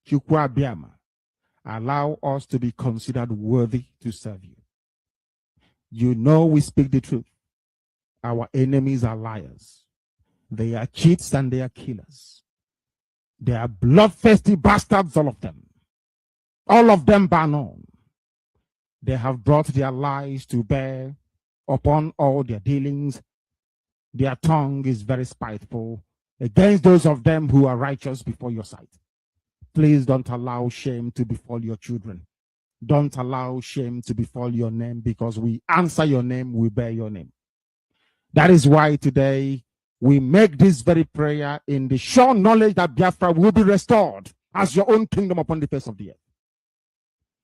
Chukwu Abiyama, allow us to be considered worthy to serve you. You know we speak the truth. Our enemies are liars. They are cheats and they are killers. They are bloodthirsty bastards, all of them. All of them bar none. They have brought their lies to bear upon all their dealings. Their tongue is very spiteful against those of them who are righteous before your sight. Please don't allow shame to befall your children. Don't allow shame to befall your name, because we answer your name, we bear your name. That is why today we make this very prayer in the sure knowledge that Biafra will be restored as your own kingdom upon the face of the earth.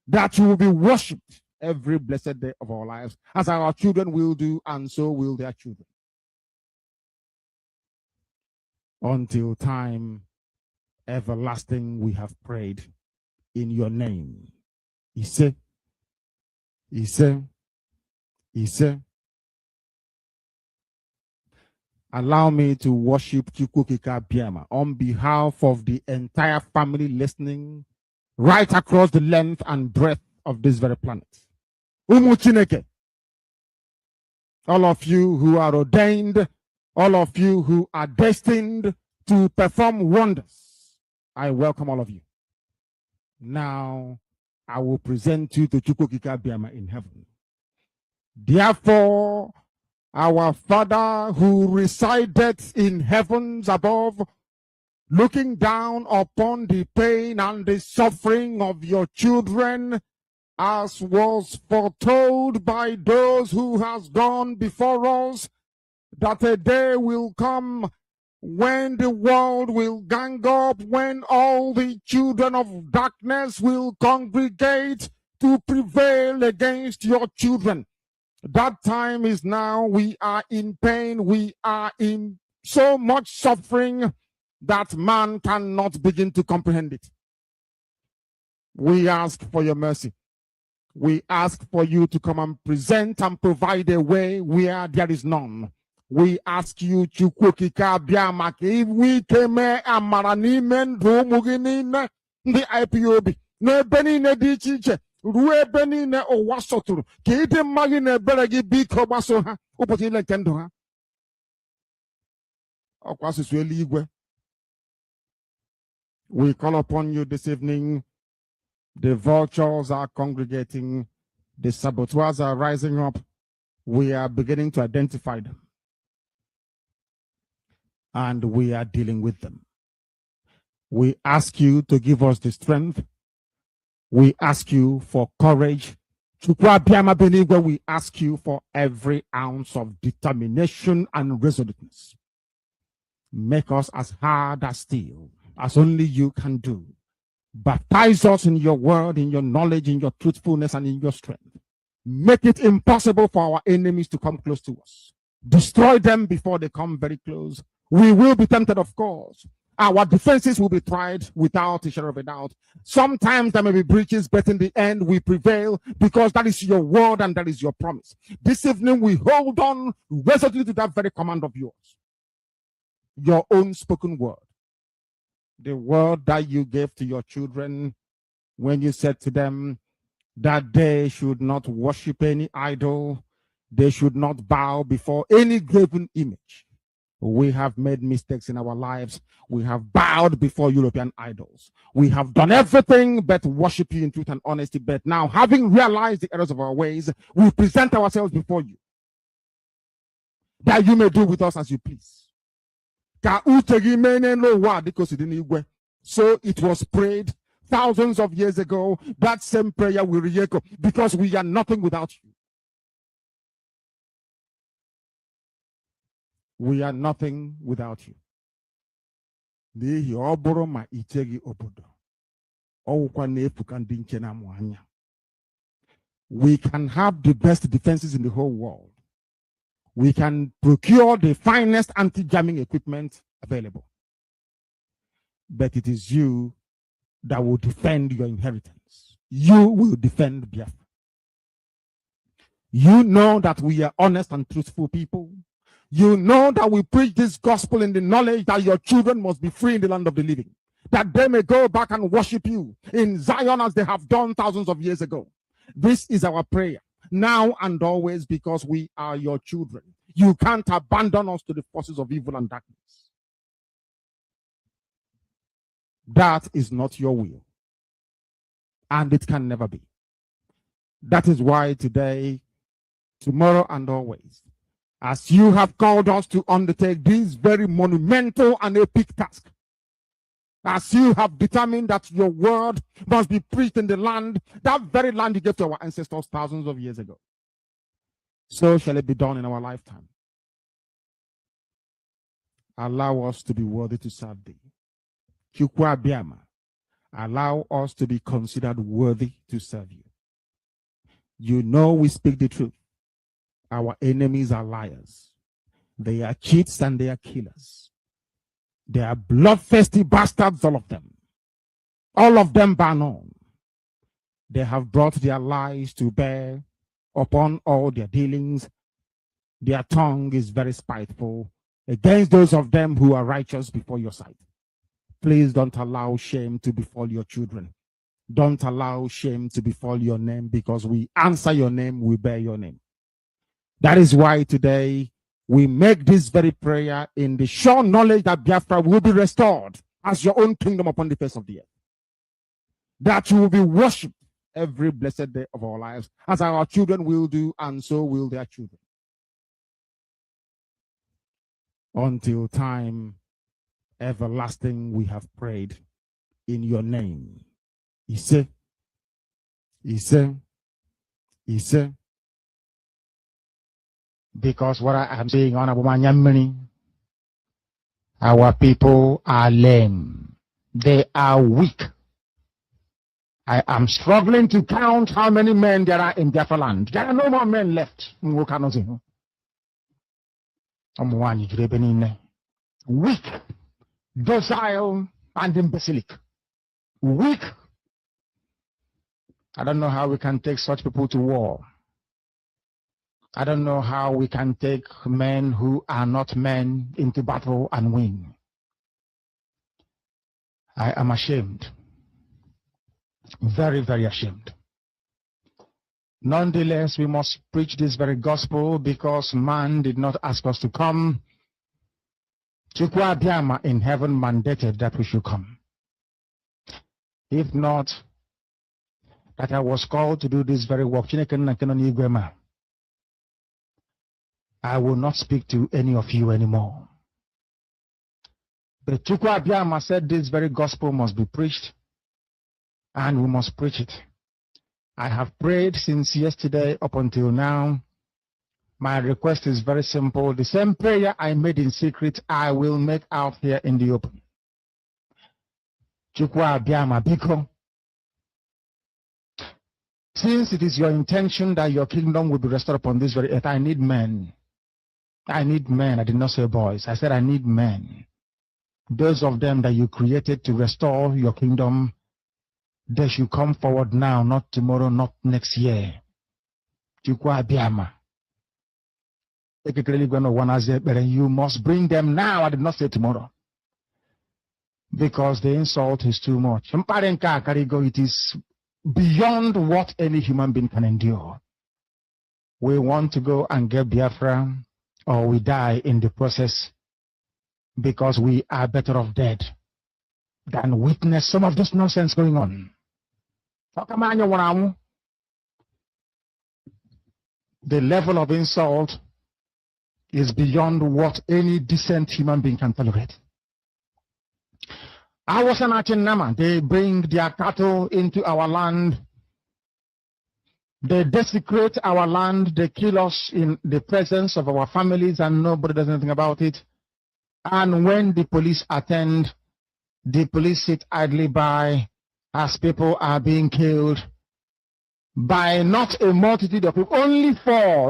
That you will be worshipped every blessed day of our lives, as our children will do, and so will their children. Until time everlasting, we have prayed in your name. Ise. Allow me to worship Chukwu Abiyama on behalf of the entire family listening right across the length and breadth of this very planet. Umu Chineke. All of you who are ordained, all of you who are destined to perform wonders, I welcome all of you. Now, I will present you to Chukwu Abiyama in heaven. Therefore, our Father who resideth in heavens above, looking down upon the pain and the suffering of your children, as was foretold by those who has gone before us, that a day will come when the world will gang up, when all the children of darkness will congregate to prevail against your children. That time is now. We are in pain. We are in so much suffering that man cannot begin to comprehend it. We ask for your mercy. We ask for you to come and present and provide a way where there is none. We ask you, Chukwu Abiyama, if we came amara n'ime ndụ ụmụ gị niile ndị IPOB n'ebe niile dị iche iche ruo ebe niile ụwa sọtụrụ ka ịdị mma gị na ebere gị biko gbaso ha ụbọchị ile nke ndụ ha. Ọkwa asụsụ eluigwe. We call upon you this evening. The vultures are congregating. The saboteurs are rising up. We are beginning to identify them. And we are dealing with them. We ask you to give us the strength. We ask you for courage. Chukwu Abiyama Benigwe, we ask you for every ounce of determination and resoluteness. Make us as hard as steel, as only you can do. Baptize us in your word, in your knowledge, in your truthfulness, and in your strength. Make it impossible for our enemies to come close to us. Destroy them before they come very close. We will be tempted, of course. Our defenses will be tried without a shadow of a doubt. Sometimes there may be breaches, but in the end we prevail, because that is your word and that is your promise. This evening we hold on resolutely to that very command of yours. Your own spoken word. The word that you gave to your children when you said to them that they should not worship any idol, they should not bow before any graven image. We have made mistakes in our lives. We have bowed before European idols. We have done everything but worship you in truth and honesty. But now, having realized the errors of our ways, we present ourselves before you, that you may do with us as you please. So it was prayed thousands of years ago. That same prayer will re-echo, because we are nothing without you. We are nothing without you. We can have the best defenses in the whole world. We can procure the finest anti-jamming equipment available. But it is you that will defend your inheritance. You will defend Biafra. You know that we are honest and truthful people. You know that we preach this gospel in the knowledge that your children must be free in the land of the living. that they may go back and worship you in Zion as they have done thousands of years ago. This is our prayer now and always, because we are your children. You can't abandon us to the forces of evil and darkness. That is not your will, and it can never be. That is why today, tomorrow, and always, as you have called us to undertake this very monumental and epic task, as you have determined that your word must be preached in the land, that very land you gave to our ancestors thousands of years ago, so shall it be done in our lifetime. Allow us to be worthy to serve thee. Chukwu Abiama, allow us to be considered worthy to serve you. You know we speak the truth. Our enemies are liars. They are cheats and they are killers. They are bloodthirsty bastards, all of them. All of them bar none. They have brought their lies to bear upon all their dealings. Their tongue is very spiteful against those of them who are righteous before your sight. Please don't allow shame to befall your children. Don't allow shame to befall your name, because we answer your name, we bear your name. That is why today we make this very prayer in the sure knowledge that Biafra will be restored as your own kingdom upon the face of the earth. That you will be worshipped every blessed day of our lives, as our children will do, and so will their children. Until time everlasting, we have prayed in your name. Ise. Because what I am saying on Abumanyamini, our people are lame. They are weak. I am struggling to count how many men there are in Biafra land. There are no more men left. Weak, docile, and imbecilic. Weak. I don't know how we can take such people to war. I don't know how we can take men who are not men into battle and win. I am ashamed. Very, very ashamed. Nonetheless, we must preach this very gospel, because man did not ask us to come. Chukwu Abiama in heaven mandated that we should come. If not, that I was called to do this very work, I will not speak to any of you anymore. But Chukwu Abiama said this very gospel must be preached, and we must preach it. I have prayed since yesterday up until now. My request is very simple. The same prayer I made in secret, I will make out here in the open. Chukwu Abiama biko, since it is your intention that your kingdom will be restored upon this very earth, I need men. I need men. I did not say boys. I said I need men. Those of them that you created to restore your kingdom, they should come forward now, not tomorrow, not next year. Chukwu Abiama. You must bring them now. I did not say tomorrow. Because the insult is too much. It is beyond what any human being can endure. We want to go and get Biafra, or we die in the process, because we are better off dead than witness some of this nonsense going on. The level of insult is beyond what any decent human being can tolerate. I was an Achinama. They bring their cattle into our land. They desecrate our land. They kill us in the presence of our families, and nobody does anything about it. And when the police attend, the police sit idly by as people are being killed by not a multitude of people. Only 4.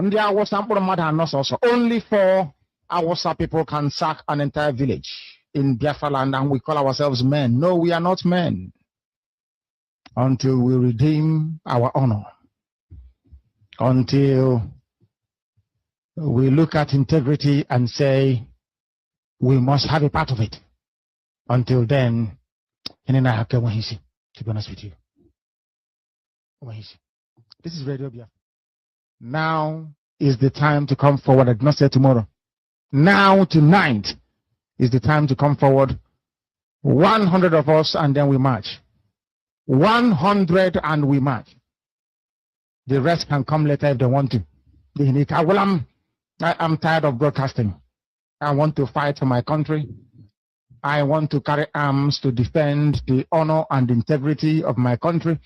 Only 4 Awasa people can sack an entire village in Biafra land, and we call ourselves men. No, we are not men until we redeem our honor. Until we look at integrity and say we must have a part of it. Until then, And then I have to be honest with you. This is Radio Biafra. Now is the time to come forward. I did not say tomorrow. Now, tonight is the time to come forward. 100 of us, and then we march. 100 and we march. The rest can come later if they want to. Well, I'm tired of broadcasting. I want to fight for my country. I want to carry arms to defend the honor and integrity of my country.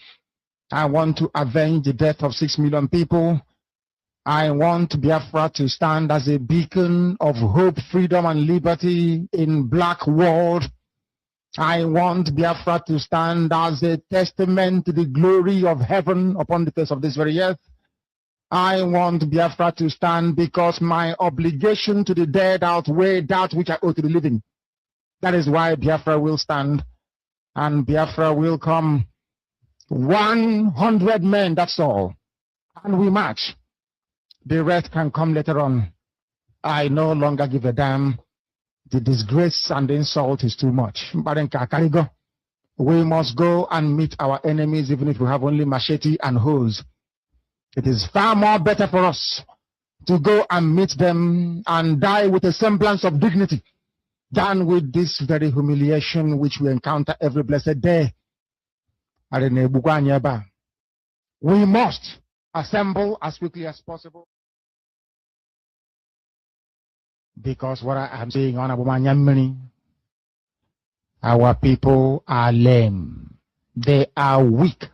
I want to avenge the death of 6 million people. I want Biafra to stand as a beacon of hope, freedom, and liberty in black world. I want Biafra to stand as a testament to the glory of heaven upon the face of this very earth. I want Biafra to stand because my obligation to the dead outweigh that which I owe to the living. That is why Biafra will stand, and Biafra will come. 100 men, that's all. And we march. The rest can come later on. I no longer give a damn. The disgrace and the insult is too much. We must go and meet our enemies even if we have only machete and hoes. It is far more better for us to go and meet them and die with a semblance of dignity than with this very humiliation which we encounter every blessed day. We must assemble as quickly as possible. Because what I am saying on Abumanyamini, our people are lame. They are weak.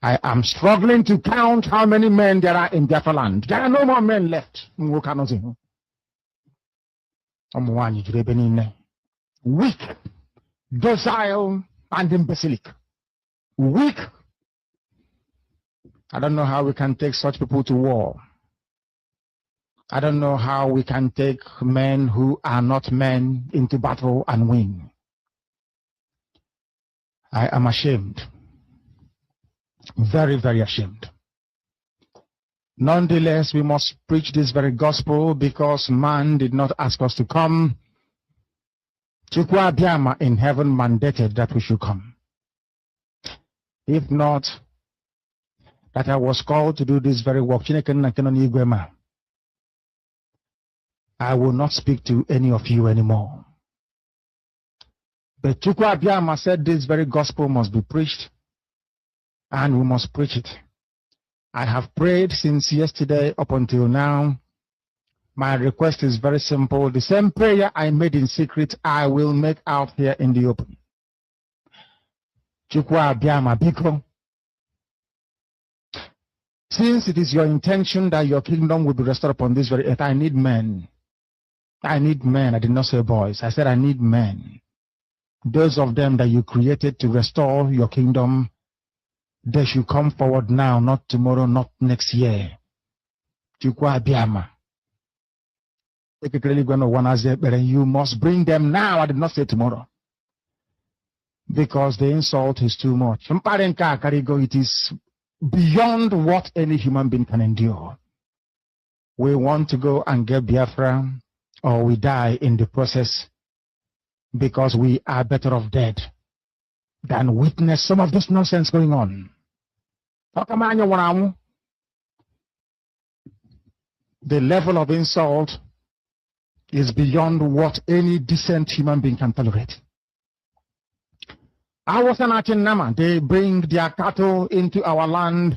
I am struggling to count how many men there are in Biafra land. There are no more men left. Weak, docile, and imbecilic. Weak. I don't know how we can take such people to war. I don't know how we can take men who are not men into battle and win. I am ashamed. Very, very ashamed. Nonetheless, we must preach this very gospel because man did not ask us to come. Chukwu Abiyama in heaven mandated that we should come. If not, that I was called to do this very work, I will not speak to any of you anymore. But Chukwu Abiyama said this very gospel must be preached, and we must preach it. I have prayed since yesterday up until now. My request is very simple. The same prayer I made in secret, I will make out here in the open. Chukwu Abiyama Biko, since it is your intention that your kingdom will be restored upon this very earth, I need men. I need men. I did not say boys. I said I need men. Those of them that you created to restore your kingdom, they should come forward now, not tomorrow, not next year. Chukwu Abiyama. You must bring them now. I did not say tomorrow. Because the insult is too much. It is beyond what any human being can endure. We want to go and get Biafra, or we die in the process, because we are better off dead than witness some of this nonsense going on. The level of insult is beyond what any decent human being can tolerate. I was an Nama. They bring their cattle into our land.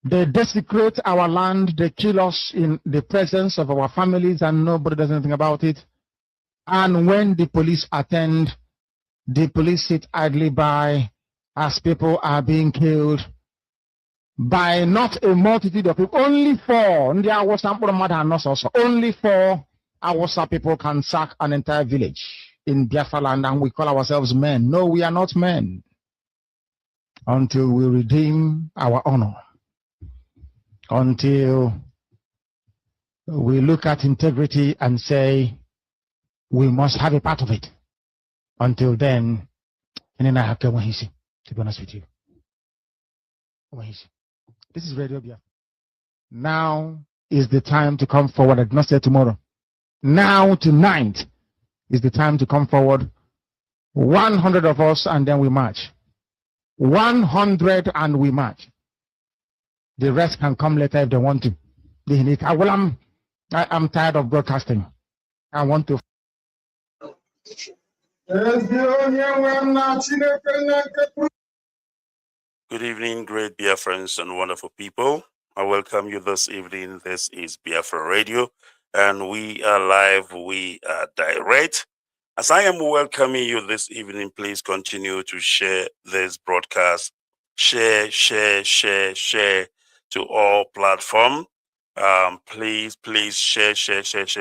They desecrate our land. They kill us in the presence of our families, and nobody does anything about it. And when the police attend, the police sit idly by as people are being killed by not a multitude of people. Only 4. Only 4 Awasa people can sack an entire village in Biafra land, and we call ourselves men. No, we are not men until we redeem our honor. Until we look at integrity and say we must have a part of it. Until then, and then I have to be honest with you. This is Radio Biafra. Now is the time to come forward. I did not say tomorrow. Now, tonight is the time to come forward. 100 of us, and then we march. 100 and we march. The rest can come later if they want to. I'm tired of broadcasting. I want to. Good evening, great Biafrans and wonderful people. I welcome you this evening. This is Biafra Radio, and we are live, we are direct. As I am welcoming you this evening, please continue to share this broadcast. Share to all platforms. Please share.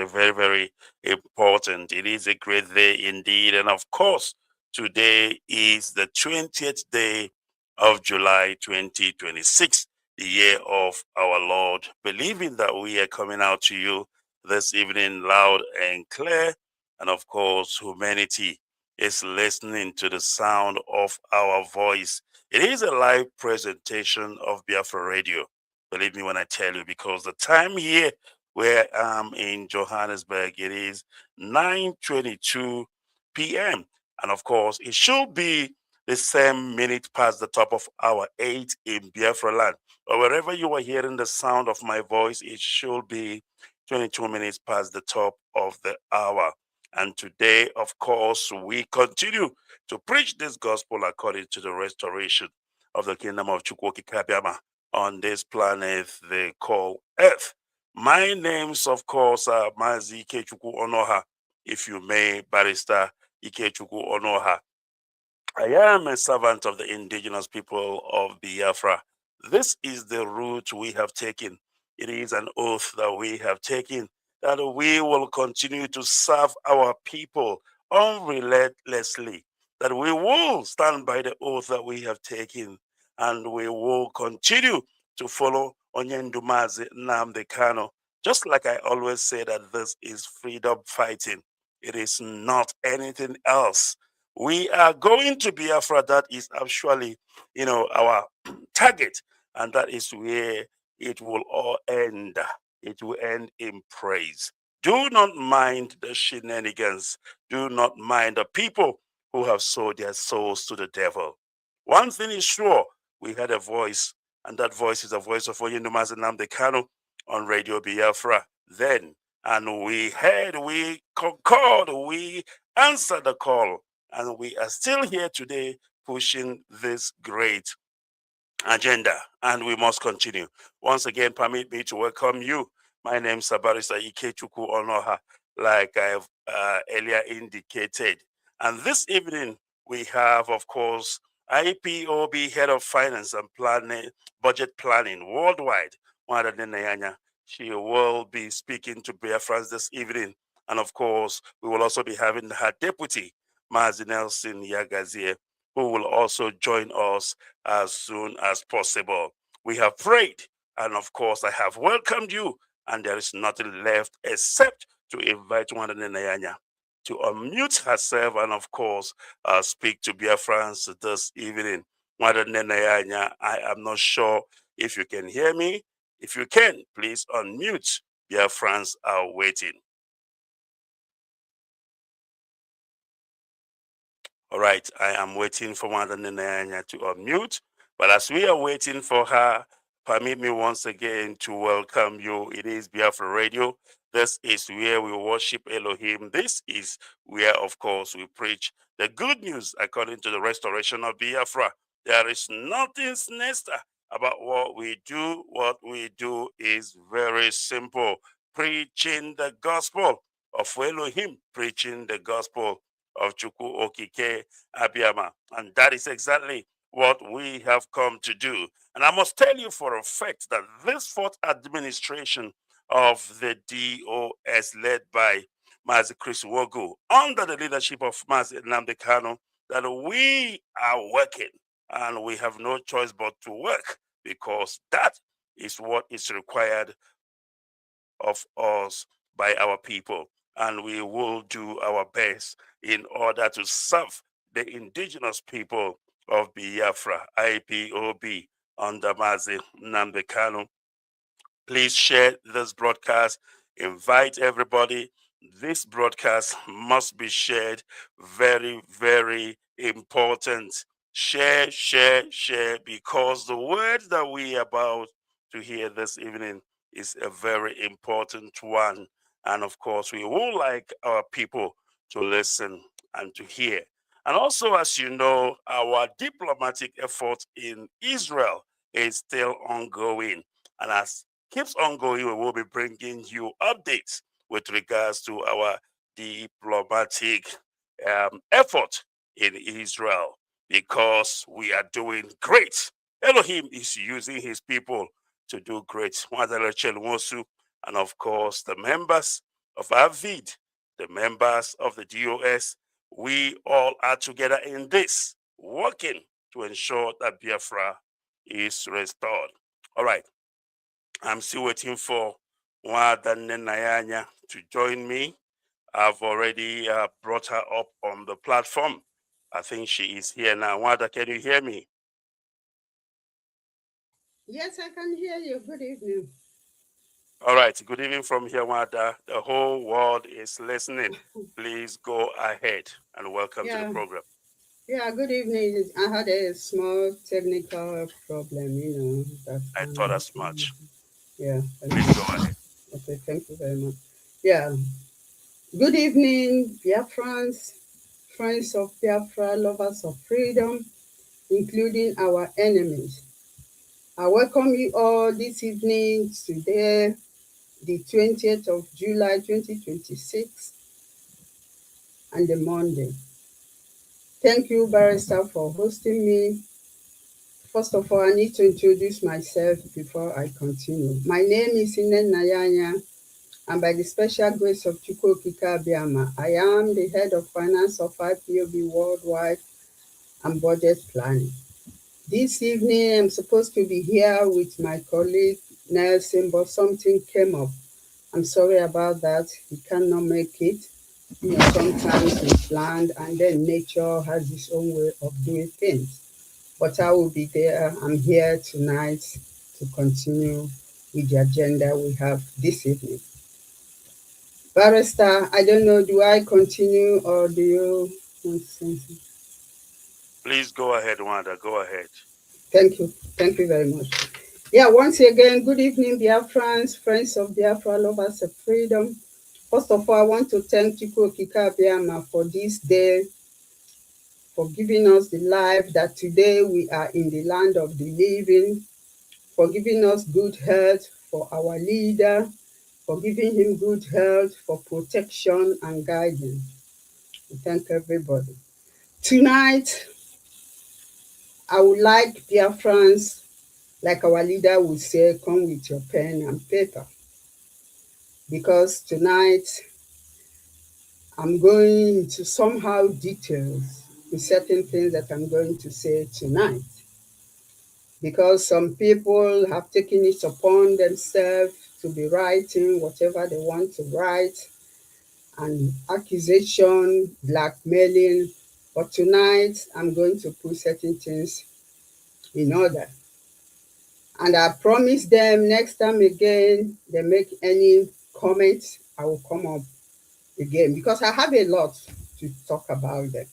Very, very important. It is a great day indeed. And of course, today is the 20th day of July 2026, the year of our Lord, believing that we are coming out to you this evening loud and clear. And of course, humanity is listening to the sound of our voice. It is a live presentation of Biafra Radio. Believe me when I tell you, because the time here where I'm in Johannesburg, it is 9:22 p.m. And of course, it should be the same minute past the top of hour 8 in Biafra land. But wherever you are hearing the sound of my voice, it should be 22 minutes past the top of the hour. And today, of course, we continue to preach this gospel according to the restoration of the kingdom of Chukwoki Kabiama on this planet they call Earth. My name's, of course, Mazi Ikechukwu Onoha, if you may, Barrister Ikechukwu Onoha. I am a servant of the indigenous people of Biafra. This is the route we have taken. It is an oath that we have taken, that we will continue to serve our people unrelentlessly, that we will stand by the oath that we have taken, and we will continue to follow Onyendumazi Nnamdi Kanu. Just like I always say that this is freedom fighting. It is not anything else. We are going to Biafra. That is actually, our target, and that is where it will all end. It will end in praise. Do not mind the shenanigans. Do not mind the people who have sold their souls to the devil. One thing is sure, we had a voice, and that voice is the voice of Oyindumazi Nnamdi Kanu on Radio Biafra then. And we heard, we concurred, we answered the call, and we are still here today pushing this great agenda, and we must continue. Once again, permit me to welcome you. My name is Barrister Ikechukwu Onoha, like I've earlier indicated. And this evening, we have, of course, IPOB Head of Finance and Planning, Budget Planning Worldwide, Mwada Nenayanya. She will be speaking to Biafrans this evening. And of course, we will also be having her deputy, Mazi Nelson Yagazie, who will also join us as soon as possible. We have prayed, and of course, I have welcomed you, and there is nothing left except to invite Wanda Nenayanya to unmute herself and, of course, speak to Biafrans this evening. Wanda Nenayanya, I am not sure if you can hear me. If you can, please unmute. Biafrans are waiting. All right, I am waiting for Wanda Nenayanya to unmute. But as we are waiting for her, permit me once again to welcome you. It is Biafra Radio. This is where we worship Elohim. This is where, of course, we preach the good news according to the restoration of Biafra. There is nothing sinister about what we do. What we do is very simple. Preaching the gospel of Elohim, preaching the gospel of Chukwu Okike Abiyama. And that is exactly what we have come to do. And I must tell you for a fact that this fourth administration of the DOS, led by Mazi Chris Wogu, under the leadership of Mazi Nnamdi Kanu, that we are working, and we have no choice but to work, because that is what is required of us by our people. And we will do our best in order to serve the indigenous people of Biafra, IPOB, under Mazi Nnamdi Kanu. Please share this broadcast. Invite everybody. this broadcast must be shared. Very, very important. Share, share, share, because the word that we are about to hear this evening is a very important one. And of course, we would like our people to listen and to hear. And also, as you know, our diplomatic effort in Israel is still ongoing. And as keeps ongoing, we will be bringing you updates with regards to our diplomatic effort in Israel, because we are doing great. Elohim is using his people to do great. And of course, the members of Avid, the members of the DOS, we all are together in this, working to ensure that Biafra is restored. All right. I'm still waiting for Wada Nayanya to join me. I've already brought her up on the platform. I think she is here now. Wada, can you hear me? Yes, I can hear you. Good evening. All right. Good evening from here, Wada. The whole world is listening. Please go ahead and welcome to the Yeah, program. yeah, good evening. I had a small technical problem, that I thought as much. yeah. Please go ahead. Okay, thank you very much. Yeah, good evening, Biafrans, friends of Biafra, lovers of freedom, including our enemies. I welcome you all this evening, today, the 20th of July 2026, and the Monday. Thank you, Barrister, for hosting me. First of all, I need to introduce myself before I continue. My name is Inen Nayanya, and by the special grace of Chukwu Okike Abiama, I am the head of finance of IPOB Worldwide and Budget Planning. This evening, I'm supposed to be here with my colleague Nelson, but something came up. I'm sorry about that. He cannot make it. Sometimes we planned, and then nature has its own way of doing things. But I will be there. I'm here tonight to continue with the agenda we have this evening. Barrister, I don't know, do I continue or do you want to say something? Please go ahead, Wanda. Go ahead. Thank you. Thank you very much. Yeah, once again, good evening, Biafrans, friends of Biafra, lovers of freedom. First of all, I want to thank Chukwu Okike Abiama for this day, for giving us the life that today we are in the land of the living, for giving us good health for our leader, for giving him good health, for protection and guidance. We thank everybody. Tonight, I would like Biafrans, like our leader would say, come with your pen and paper. Because tonight, I'm going to somehow details with certain things that I'm going to say tonight. Because some people have taken it upon themselves to be writing whatever they want to write, and accusation, blackmailing. But tonight, I'm going to put certain things in order. And I promise them next time again, they make any comments, I will come up again because I have a lot to talk about them.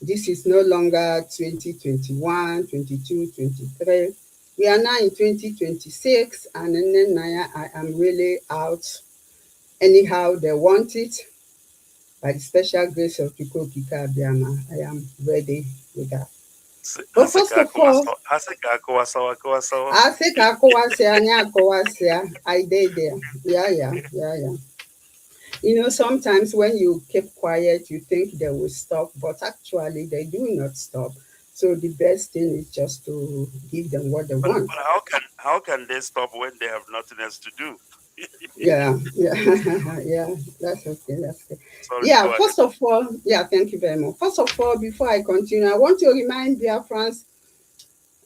This is no longer 2021, 22, 23. We are now in 2026, and then I am really out. Anyhow, they want it. By the special grace of Chukwu Okike Abiama, I am ready with that. But first of all, I think I did there. Yeah. Sometimes when you keep quiet, you think they will stop, but actually they do not stop. So the best thing is just to give them what they But want. how can they stop when they have nothing else to do? Yeah. Yeah, that's okay. That's okay. Sorry, Yeah, go ahead. first of all, yeah, thank you very much. First of all, before I continue, I want to remind Biafrans,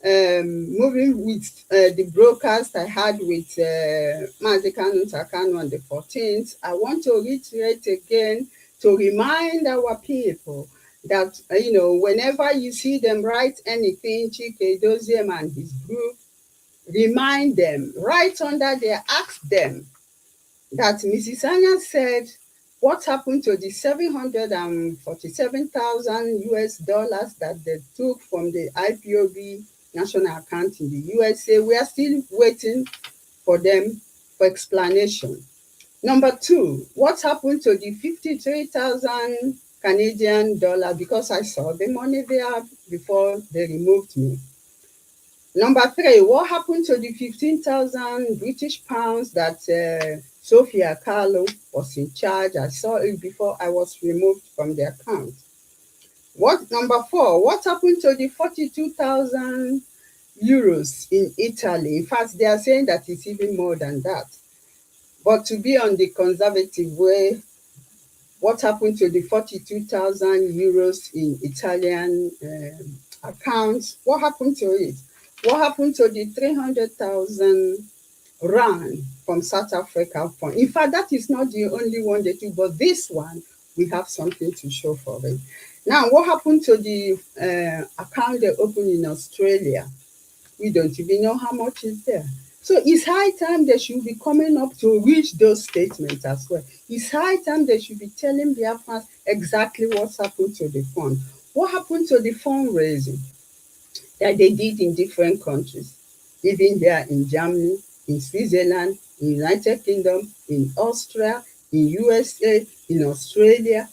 moving with the broadcast I had with Mazi Kanu Takano on the 14th, I want to reiterate again to remind our people that, whenever you see them write anything, Chike Doziem and his group, remind them, right under there, ask them that Mrs. Anya said, What happened to the 747,000 US dollars that they took from the IPOB national account in the USA? We are still waiting for them for explanation. Number two, what happened to the 53,000 Canadian dollar? Because I saw the money there before they removed me. Number three, what happened to the 15,000 British pounds that Sophia Carlo was in charge? I saw it before I was removed from the account. Number four, what happened to the 42,000 euros in Italy? In fact, they are saying that it's even more than that. But to be on the conservative way, what happened to the 42,000 euros in Italian accounts? What happened to it? What happened to the 300,000 rand from South Africa fund? In fact, that is not the only one they took, but this one, we have something to show for it. Now, what happened to the account they opened in Australia? We don't even know how much is there. So it's high time they should be coming up to reach those statements as well. It's high time they should be telling Biafrans exactly what's happened to the fund. What happened to the fundraising that they did in different countries, even here in Germany, in Switzerland, in United Kingdom, in Austria, in USA, in Australia,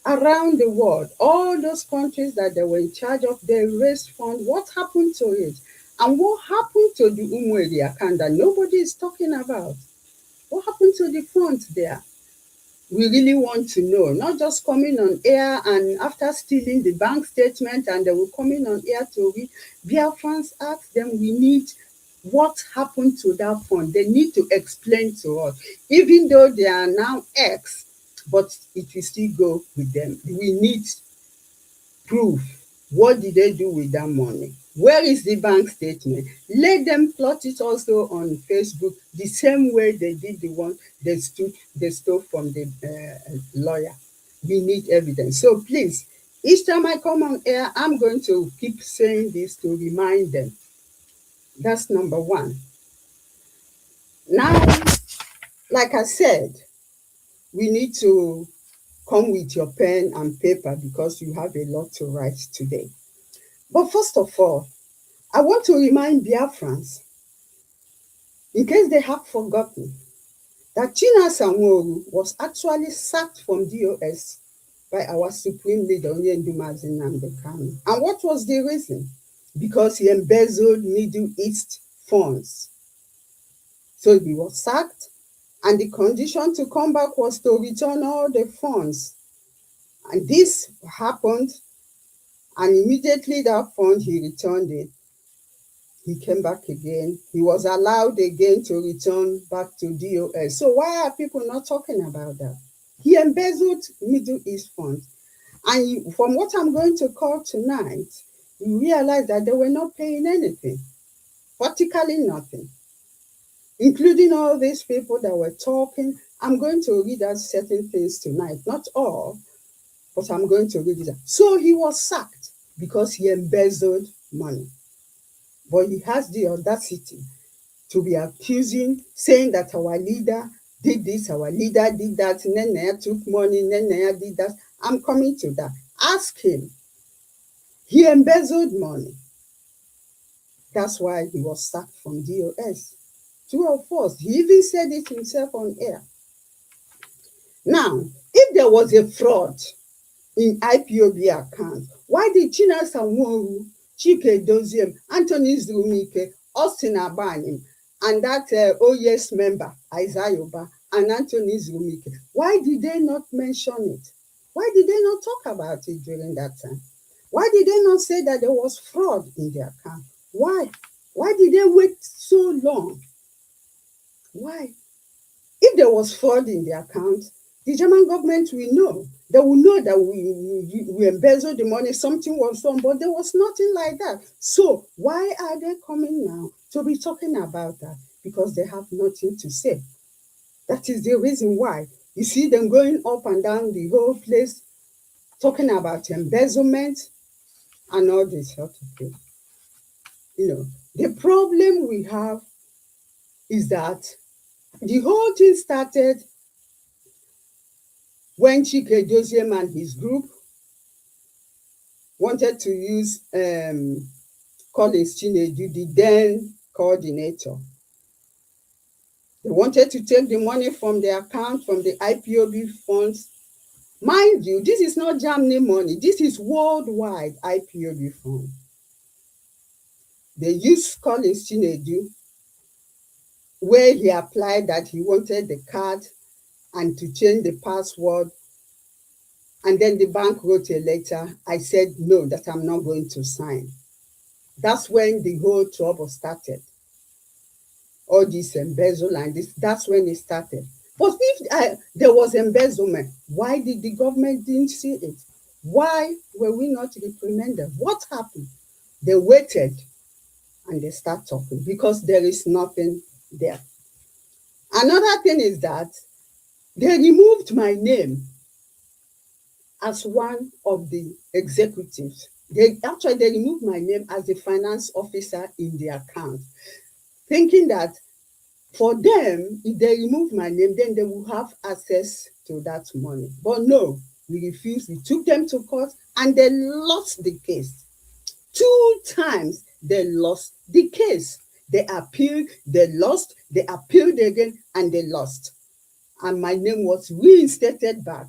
around the world, all those countries that they were in charge of, they raised funds. What happened to it? And what happened to the Umweli account that nobody is talking about? What happened to the funds there? We really want to know, not just coming on air and after stealing the bank statement and they will come in on air to read. Biafrans ask them, we need what happened to that fund. They need to explain to us, even though they are now ex, but it will still go with them. We need proof. What did they do with that money? Where is the bank statement? Let them plot it also on Facebook the same way they did the one they stole from the lawyer. We need evidence. So please, each time I come on air, I'm going to keep saying this to remind them. That's number one. Now, like I said, we need to come with your pen and paper because you have a lot to write today. But first of all, I want to remind Biafrans, in case they have forgotten, that Chinasa Nworu was actually sacked from DOS by our supreme leader, Onyendu Mazi Nnamdi Kanu. And what was the reason? Because he embezzled Middle East funds. So he was sacked, and the condition to come back was to return all the funds. And this happened, and immediately that fund, he returned it. He came back again. He was allowed again to return back to DOS. So why are people not talking about that? He embezzled Middle East funds. And from what I'm going to call tonight, you realize that they were not paying anything, practically nothing, including all these people that were talking. I'm going to read out certain things tonight, not all, but I'm going to read it out. So he was sacked because he embezzled money. But he has the audacity to be accusing, saying that our leader did this, our leader did that, Nenea took money, Nenea did that. I'm coming to that. Ask him. He embezzled money. That's why he was sacked from DOS. True or false? He even said it himself on air. Now, if there was a fraud in IPOB account, why did Chinasa Nworu, Chike Doziem, Anthony Zurumike, Austin Abanim, and that OYS member, Isaiah Oba, and Anthony Zurumike, why did they not mention it? Why did they not talk about it during that time? Why did they not say that there was fraud in their account? Why? Why did they wait so long? Why? If there was fraud in the account, the German government will know. They will know that we embezzled the money, something was wrong, but there was nothing like that. So why are they coming now to be talking about that? Because they have nothing to say. That is the reason why. You see them going up and down the whole place, talking about embezzlement and all this sort of thing. You know, the problem we have is that the whole thing started when Chike Doziem and his group wanted to use Collins Chinedu, the then coordinator. They wanted to take the money from the account, from the IPOB funds. Mind you, this is not Germany money. This is worldwide IPOB fund. They used Collins Chinedu, where he applied that he wanted the card and to change the password. And then the bank wrote a letter. I said, no, that I'm not going to sign. That's when the whole trouble started. All this embezzle and this, that's when it started. But if there was embezzlement, why did the government didn't see it? Why were we not reprimanded? What happened? They waited and they start talking because there is nothing there. Another thing is that they removed my name as one of the executives. They removed my name as the finance officer in the account, thinking that for them, if they remove my name, then they will have access to that money. But no, we refused. We took them to court and they lost the case. 2 times they lost the case. They appealed, they lost, they appealed again, and they lost. And my name was reinstated back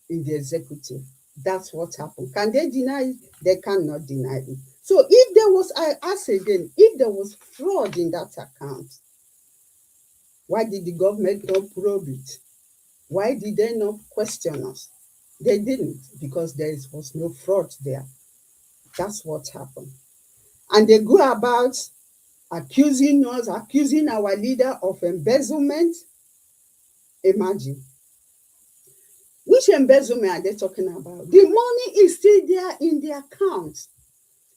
in the executive. That's what happened. Can they deny it? They cannot deny it. So if there was, I ask again, if there was fraud in that account, why did the government not probe it? Why did they not question us? They didn't, because there was no fraud there. That's what happened. And they go about accusing us, accusing our leader of embezzlement. Imagine. Which embezzlement are they talking about? The money is still there in the account.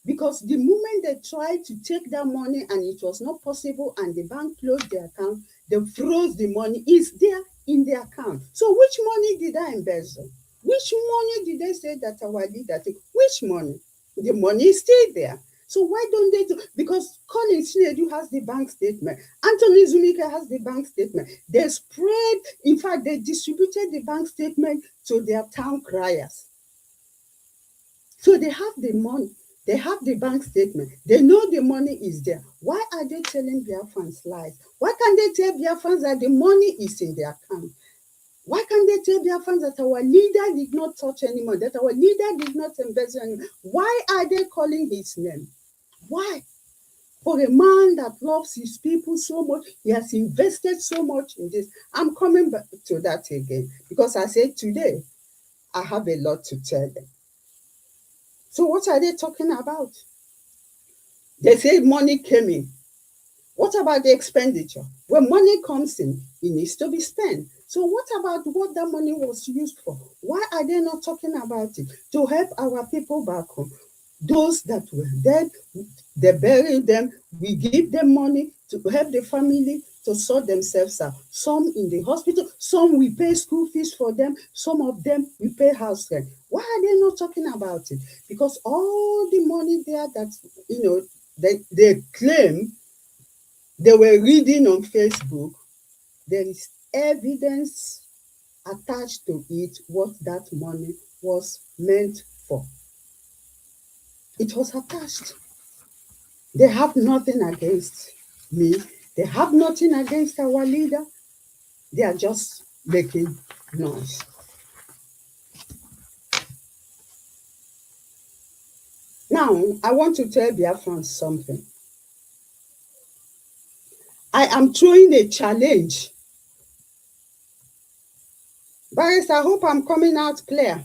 Because the moment they tried to take that money and it was not possible and the bank closed the account, they froze the money. It's there in the account. So which money did I embezzle? Which money did they say that our leader took? Which money? The money is still there. So why don't they do? Because Collins Chinedu has the bank statement. Anthony Zumika has the bank statement. They spread, in fact, they distributed the bank statement to their town criers. So they have the money. They have the bank statement. They know the money is there. Why are they telling Biafrans lies? Why can't they tell Biafrans that the money is in their account? Why can't they tell Biafrans that our leader did not touch any money, that our leader did not embezzle any money? Why are they calling his name? Why? For a man that loves his people so much, he has invested so much in this. I'm coming back to that again because I said today, I have a lot to tell them. So what are they talking about? They say money came in. What about the expenditure? When money comes in, it needs to be spent. So what about what that money was used for? Why are they not talking about it? To help our people back home. Those that were dead, they bury them. We give them money to help the family to sort themselves out. Some in the hospital, some we pay school fees for them, some of them we pay house rent. Why are they not talking about it? Because all the money there that, they claim they were reading on Facebook, there is evidence attached to it what that money was meant for. It was attached. They have nothing against me. They have nothing against our leader. They are just making noise. Now, I want to tell Biafrans something. I am throwing a challenge. Barrister, I hope I'm coming out clear.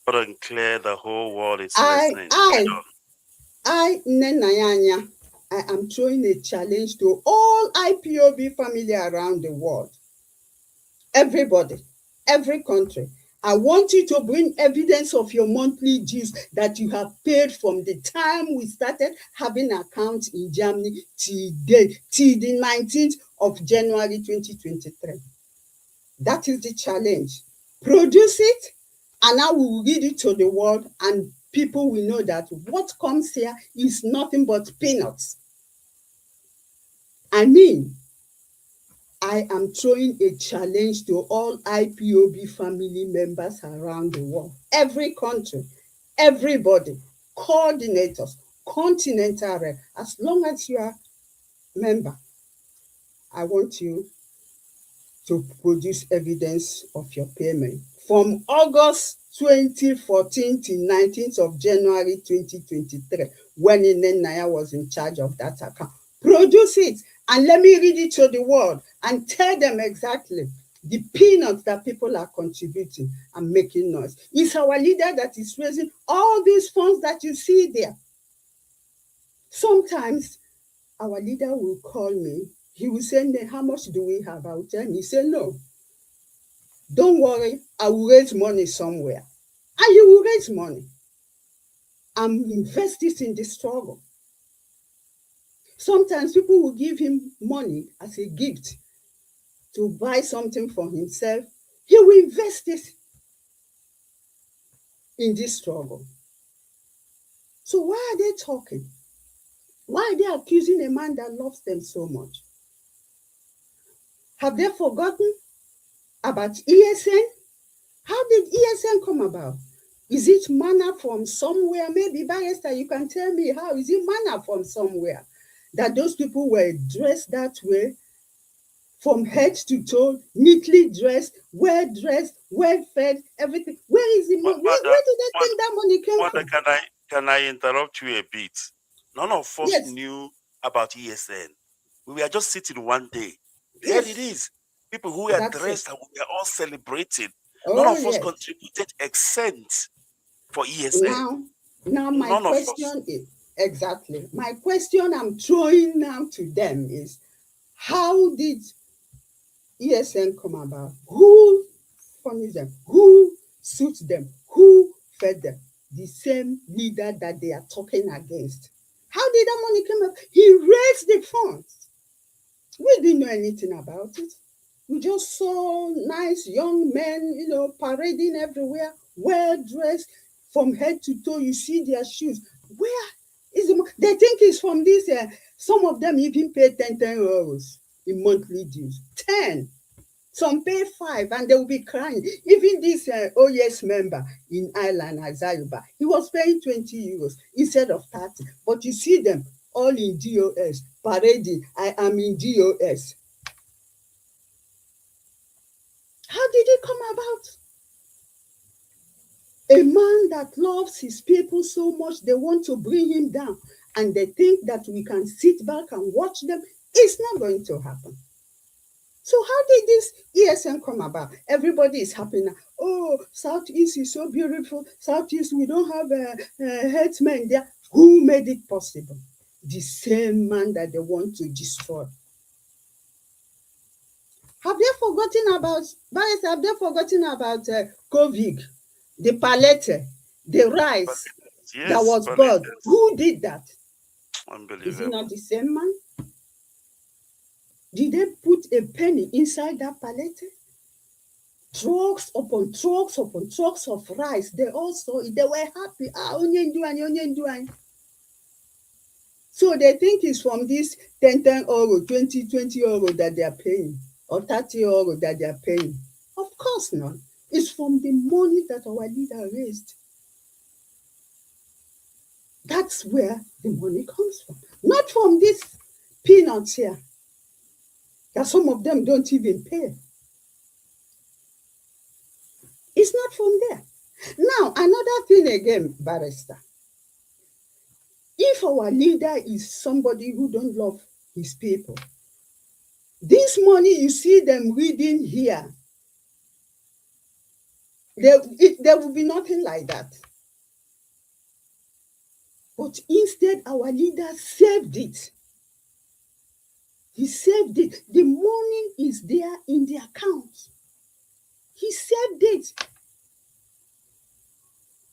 Loud and clear, the whole world is listening. Nenayanya, I am throwing a challenge to all IPOB family around the world. Everybody, every country. I want you to bring evidence of your monthly dues that you have paid from the time we started having accounts in Germany till the 19th of January 2023. That is the challenge. Produce it, and I will read it to the world, and people will know that what comes here is nothing but peanuts. I mean, I am throwing a challenge to all IPOB family members around the world, every country, everybody, coordinators, continental rep. As long as you are member, I want you to produce evidence of your payment. From August 2014 to 19th of January 2023, when Naya was in charge of that account. Produce it and let me read it to the world and tell them exactly the peanuts that people are contributing and making noise. It's our leader that is raising all these funds that you see there. Sometimes our leader will call me. He will say, how much do we have? I will tell him. He said, no, don't worry, I will raise money somewhere. And you will raise money and invest it in the struggle. Sometimes people will give him money as a gift to buy something for himself. He will invest it in this struggle. So why are they talking? Why are they accusing a man that loves them so much? Have they forgotten about ESN? How did ESN come about? Is it manna from somewhere? Maybe Barrister, you can tell me how. Is it manna from somewhere that those people were dressed that way, from head to toe, neatly dressed, well-dressed, well-fed, everything? Where is the money? Where did they think that money came from? Can I interrupt you a bit? None of us Yes. knew about ESN. We were just sitting one day. There Yes. it is. People who were That's dressed it. and we were all celebrating. Oh, None of us yes. contributed a cent for ESN. Now my None of us. question is, exactly, my question I'm throwing now to them is, how did ESN come about? Who furnished them? Who suits them? Who fed them? The same leader that they are talking against. How did that money come up? He raised the funds. We didn't know anything about it. We just saw nice young men, parading everywhere, well-dressed, from head to toe. You see their shoes. Where is the money? They think it's from this. Some of them even pay 10 euros in monthly dues. 10. Some pay 5 and they will be crying. Even this OES member in Ireland, Azayuba, he was paying 20 euros instead of 30. But you see them all in DOS, parading. I am in DOS. How did it come about? A man that loves his people so much, they want to bring him down, and they think that we can sit back and watch them. It's not going to happen. So how did this ESN come about? Everybody is happy now. Oh, Southeast is so beautiful. Southeast, we don't have headsmen there. Who made it possible? The same man that they want to destroy. Have they forgotten about COVID, the palette, the rice that was bought? Who did that? Unbelievable. Is it not the same man? Did they put a penny inside that palette? Trucks upon trucks upon trucks of rice. They were happy. So they think it's from this 10 euro, 20 euro that they are paying, or 30 euro that they are paying. Of course not. It's from the money that our leader raised. That's where the money comes from. Not from these peanuts here, that some of them don't even pay. It's not from there. Now, another thing again, Barrister. If our leader is somebody who don't love his people, this money you see them reading here, there will be nothing like that. But instead, our leader saved it. He saved it. The money is there in the account. He saved it.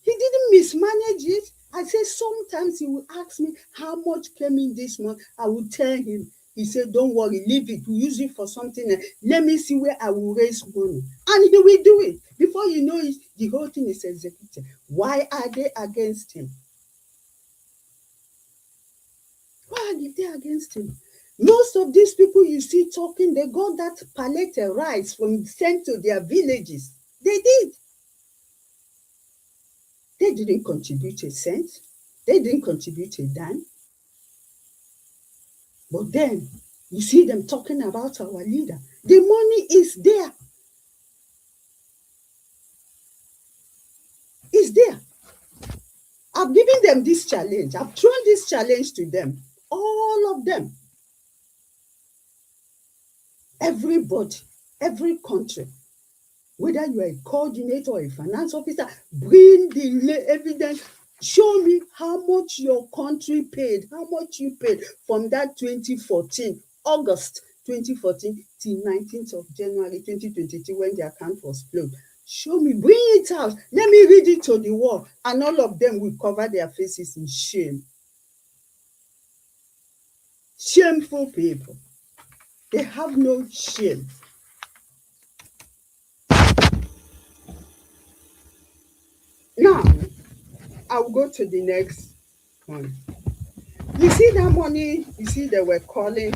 He didn't mismanage it. I say sometimes he will ask me how much came in this month. I will tell him. He said, don't worry, leave it. We'll use it for something else. Let me see where I will raise money. And he will do it. Before you know it, the whole thing is executed. Why are they against him? Why are they against him? Most of these people you see talking, they got that pallet rice from sent to their villages. They did. They didn't contribute a cent. They didn't contribute a dime. But then you see them talking about our leader. The money is there. It's there. I've given them this challenge. I've thrown this challenge to them. All of them. Everybody, every country, whether you are a coordinator or a finance officer, bring the evidence. Show me how much your country paid, how much you paid from that 2014, August 2014 till 19th of January 2022 when the account was closed. Show me, bring it out. Let me read it to the world. And all of them will cover their faces in shame. Shameful people. They have no shame. Now, I'll go to the next one. You see that money, you see they were calling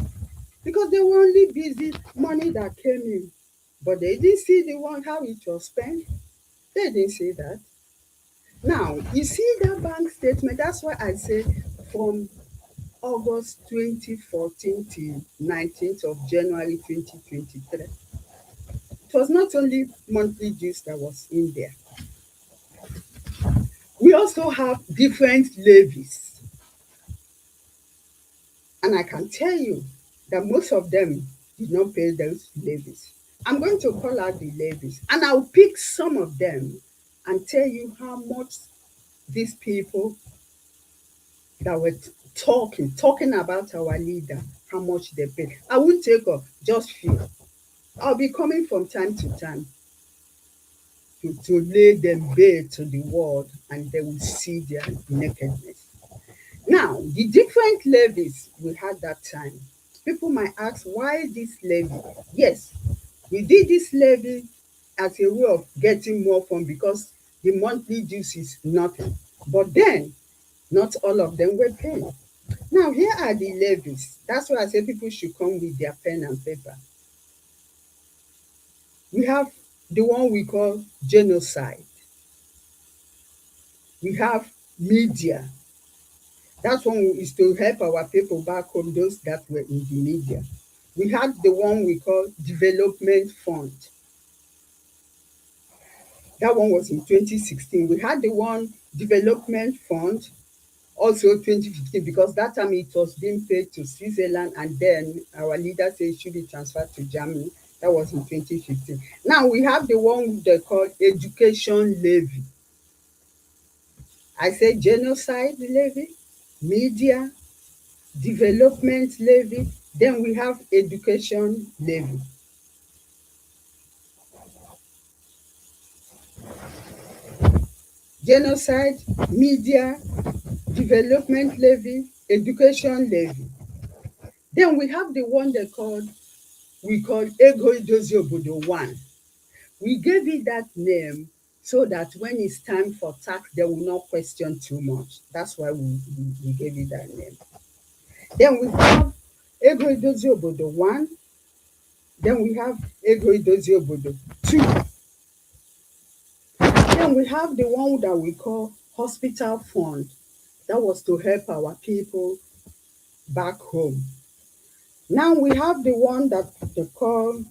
because they were only busy money that came in. But they didn't see the one, how it was spent. They didn't see that. Now, you see that bank statement, that's why I say from August 2014 to 19th of January 2023. It was not only monthly dues that was in there. We also have different levies. And I can tell you that most of them did not pay those levies. I'm going to call out the levies and I'll pick some of them and tell you how much these people that were talking about our leader, how much they paid. I won't take up just few. I'll be coming from time to time to lay them bare to the world and they will see their nakedness. Now, the different levies we had that time, people might ask, why this levy? Yes, we did this levy as a way of getting more funds because the monthly dues is nothing. But then, not all of them were paid. Now, here are the levies. That's why I say people should come with their pen and paper. We have the one we call genocide. We have media. That one is to help our people back home, those that were in the media. We had the one we call development fund. That one was in 2016. We had the one development fund, also 2015, because that time it was being paid to Switzerland and then our leader said it should be transferred to Germany. That was in 2015. Now we have the one they call education levy. I said genocide levy, media, development levy, then we have education levy. Genocide, media, development levy, education levy. Then we have the one we call Ego Idozi Obodo 1. We gave it that name so that when it's time for tax, they will not question too much. That's why we gave it that name. Then we have Ego Idozi Obodo 1. Then we have Ego Idozi Obodo 2. Then we have the one that we call hospital fund. That was to help our people back home. Now we have the one that they call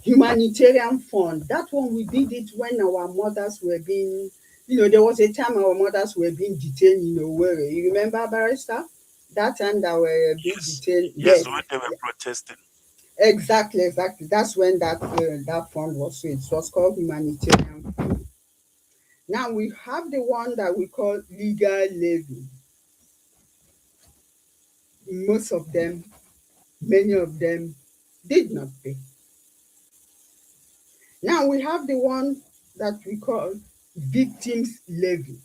humanitarian fund. That one we did it when our mothers were being, there was a time our mothers were being detained in Owerri. You remember, Barrister? That time that were being detained. Yes, when they were protesting. Exactly. That's when that fund was. So it was called humanitarian fund. Now we have the one that we call legal levy. Most of them, many of them did not pay. Now we have the one that we call victims levy.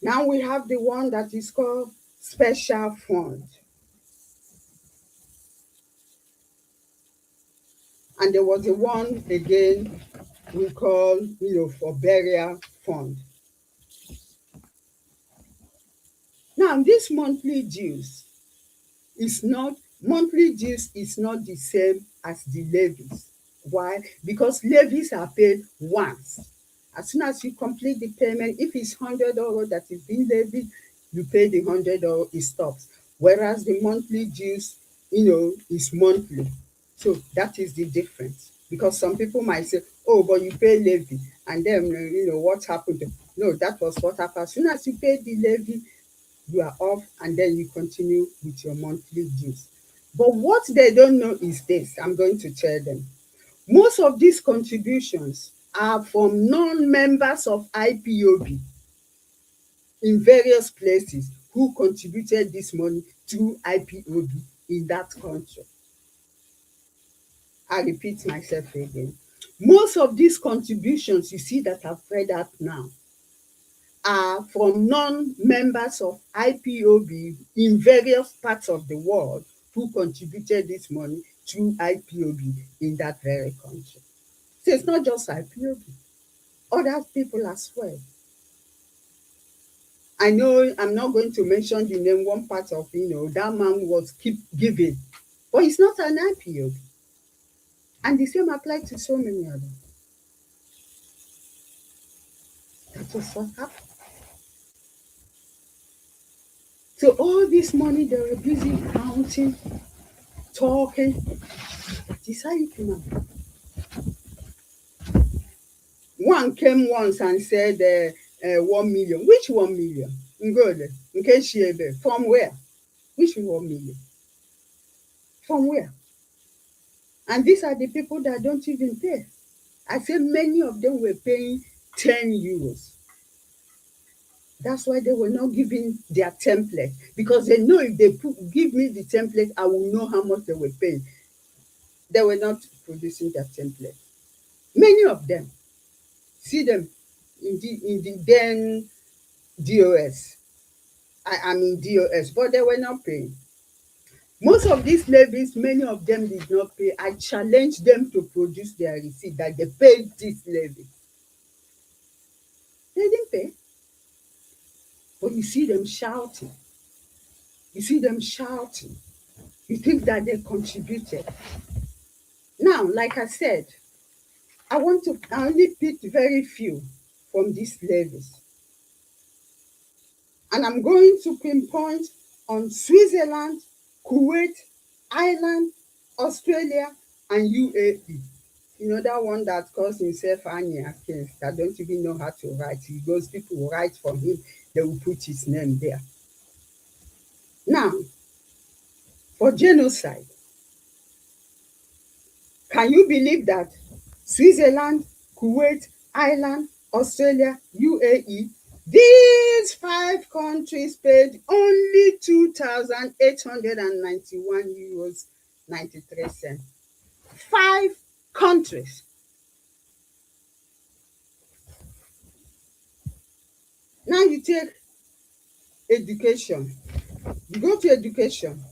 Now we have the one that is called special fund. And there was a one again we call, for burial fund. Now, these monthly dues, is not, monthly dues is not the same as the levies. Why? Because levies are paid once. As soon as you complete the payment, if it's $100 that is being levied, you pay the $100, it stops. Whereas the monthly dues, is monthly. So that is the difference. Because some people might say, oh, but you pay levy, and then what happened? No, that was what happened. As soon as you pay the levy, you are off, and then you continue with your monthly dues. But what they don't know is this. I'm going to tell them. Most of these contributions are from non-members of IPOB in various places who contributed this money through IPOB in that country. I repeat myself again. Most of these contributions you see that I've read out now are from non-members of IPOB in various parts of the world who contributed this money through IPOB in that very country. So it's not just IPOB, other people as well. I know I'm not going to mention the name, one part of, that man was keep giving, but he's not an IPOB. And the same applies to so many others. That was what happened. So all this money they were busy counting, talking. That is how it came out. One came once and said 1 million. Which 1 million? Good. From where? Which 1 million? From where? And these are the people that don't even pay. I say many of them were paying 10 euros. That's why they were not giving their template, because they know if they give me the template, I will know how much they were paying. They were not producing their template. Many of them, see them in the then DOS. I mean DOS, but they were not paying. Most of these levies, many of them did not pay. I challenged them to produce their receipt that they paid this levy. They didn't pay. But you see them shouting. You see them shouting. You think that they contributed. Now, like I said, I only picked very few from these levies. And I'm going to pinpoint on Switzerland, Kuwait, Ireland, Australia, and UAE. You know, that one that calls himself Anya Kings, that don't even know how to write. He goes, people will write for him, they will put his name there. Now, for genocide, can you believe that Switzerland, Kuwait, Ireland, Australia, UAE, these 5 countries paid only 2,891 euros 93 cents. 5 countries. Now you take education. You go to education.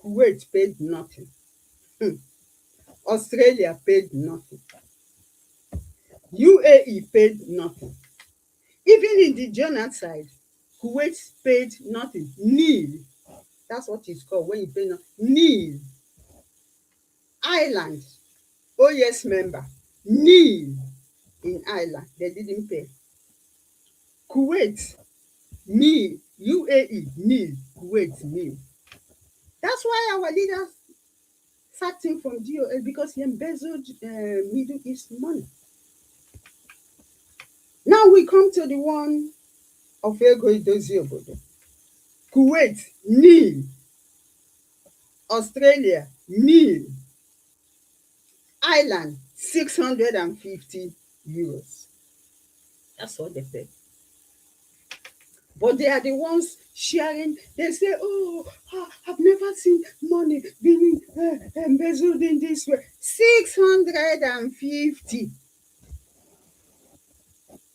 Kuwait paid nothing. Australia paid nothing. UAE paid nothing. Even in the genocide, Kuwait paid nothing. Nil. That's what it's called when you pay nothing. Nil. Ireland, OS member. Nil. In Ireland, they didn't pay. Kuwait, nil. UAE, nil. Kuwait, nil. That's why our leaders sacked him from DOL, because he embezzled Middle East money. Now we come to the one of LateNight. Kuwait, nil. Australia, nil. Ireland, 650 euros. That's what they pay. But they are the ones sharing. They say, oh, I've never seen money being embezzled in this way. 650.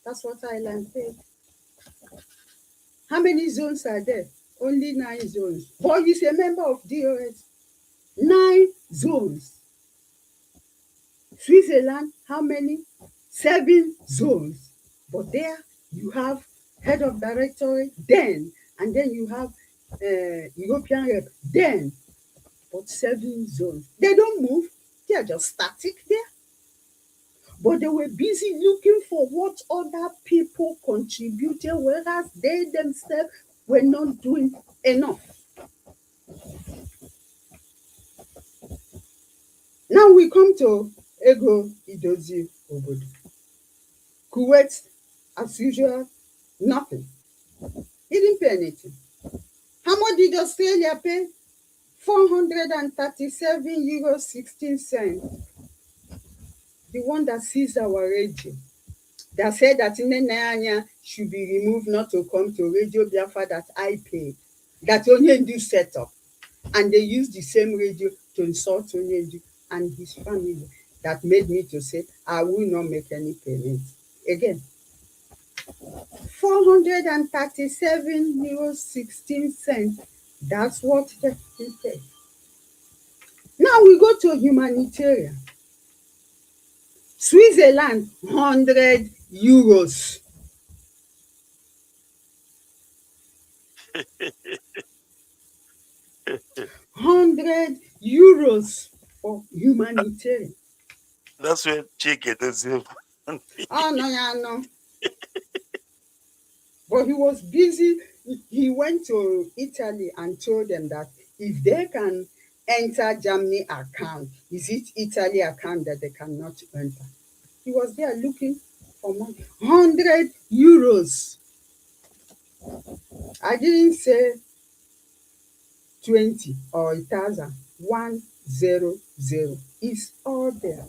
That's what Ireland paid. How many zones are there? Only 9 zones. But he's a member of DOS. 9 zones. Switzerland, how many? 7 zones. But there you have head of directorate, and then you have European rep then, but 7 zones. They don't move. They are just static there. But they were busy looking for what other people contributed, whereas they themselves were not doing enough. Now we come to Ego Idozi Obodo. Kuwait, as usual, nothing. He didn't pay anything. How much did Australia pay? 437 euros 16 cents. The one that sees our radio, that said that Nneanya should be removed not to come to Radio Biafra that I paid, that Onyendu set up. And they used the same radio to insult Onyendu and his family. That made me to say, I will not make any payments. Again, 437 euros 16 cents. That's what they paid. Now we go to humanitarian. Switzerland, 100 euros. €100 for humanitarian. That's where Chike does it. Oh, no. But he was busy. He went to Italy and told them that if they can enter Germany account, is it Italy account that they cannot enter? He was there looking for money. 100 euros. I didn't say 20 or 1,000. 100. It's all there.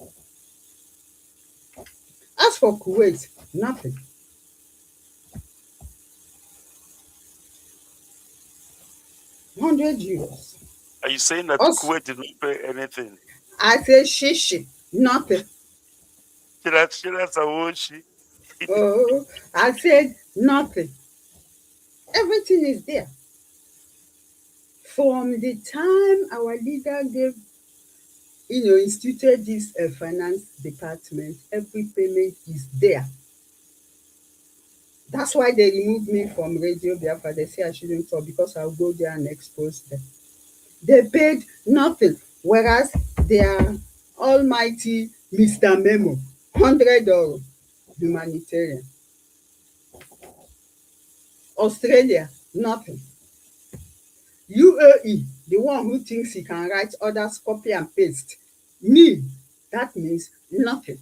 As for Kuwait, nothing. €100. Are you saying that Also, Kuwait did not pay anything? I say shishi, nothing. That's a woshi. Oh, I said nothing. Everything is there. From the time our leader gave, instituted this finance department, every payment is there. That's why they removed me from Radio Biafra. They say I shouldn't talk because I'll go there and expose them. They paid nothing, whereas their almighty Mr. Memo, $100 humanitarian. Australia, nothing. UAE, the one who thinks he can write others, copy and paste. Me, that means nothing.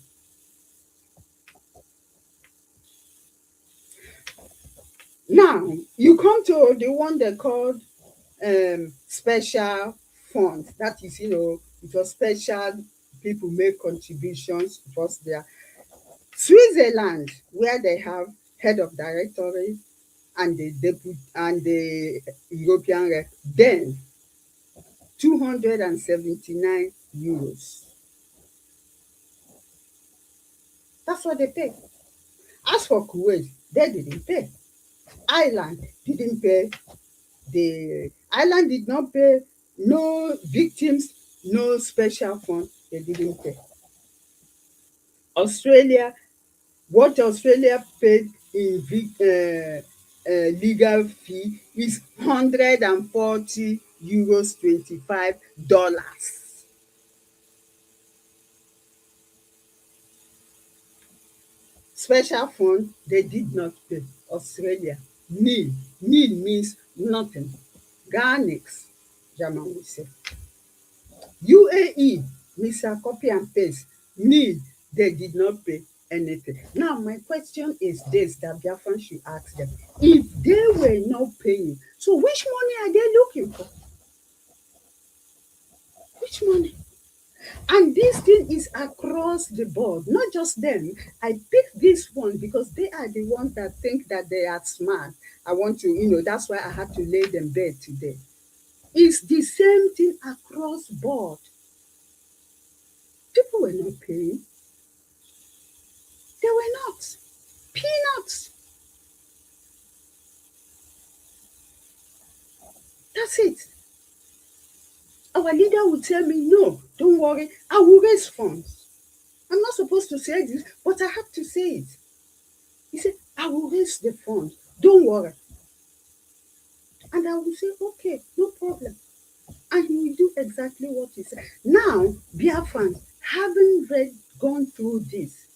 Now, you come to the one they called special funds. That is, it was special, people make contributions. It was there. Switzerland, where they have head of directorate and the deputy and the European rep, then €279. That's what they pay. As for Kuwait, they didn't pay. Ireland didn't pay. The Ireland did not pay. No victims, no special fund. They didn't pay. Australia, what Australia paid in legal fee is €140 $25. Special fund, they did not pay. Australia, nil. Nil means nothing. Garnix, German will say. UAE, Mr. Copy and Paste, nil. They did not pay anything. Now, my question is this that Biafran should ask them. If they were not paying, so which money are they looking for? Which money? And this thing is across the board, not just them. I picked this one because they are the ones that think that they are smart. I want to, that's why I had to lay them bare today. It's the same thing across board. People were not paying. They were not. Peanuts. That's it. Our leader would tell me, no, don't worry, I will raise funds. I'm not supposed to say this, but I have to say it. He said, I will raise the funds. Don't worry. And I will say, okay, no problem. And he will do exactly what he said. Now, Biafrans, having gone through this,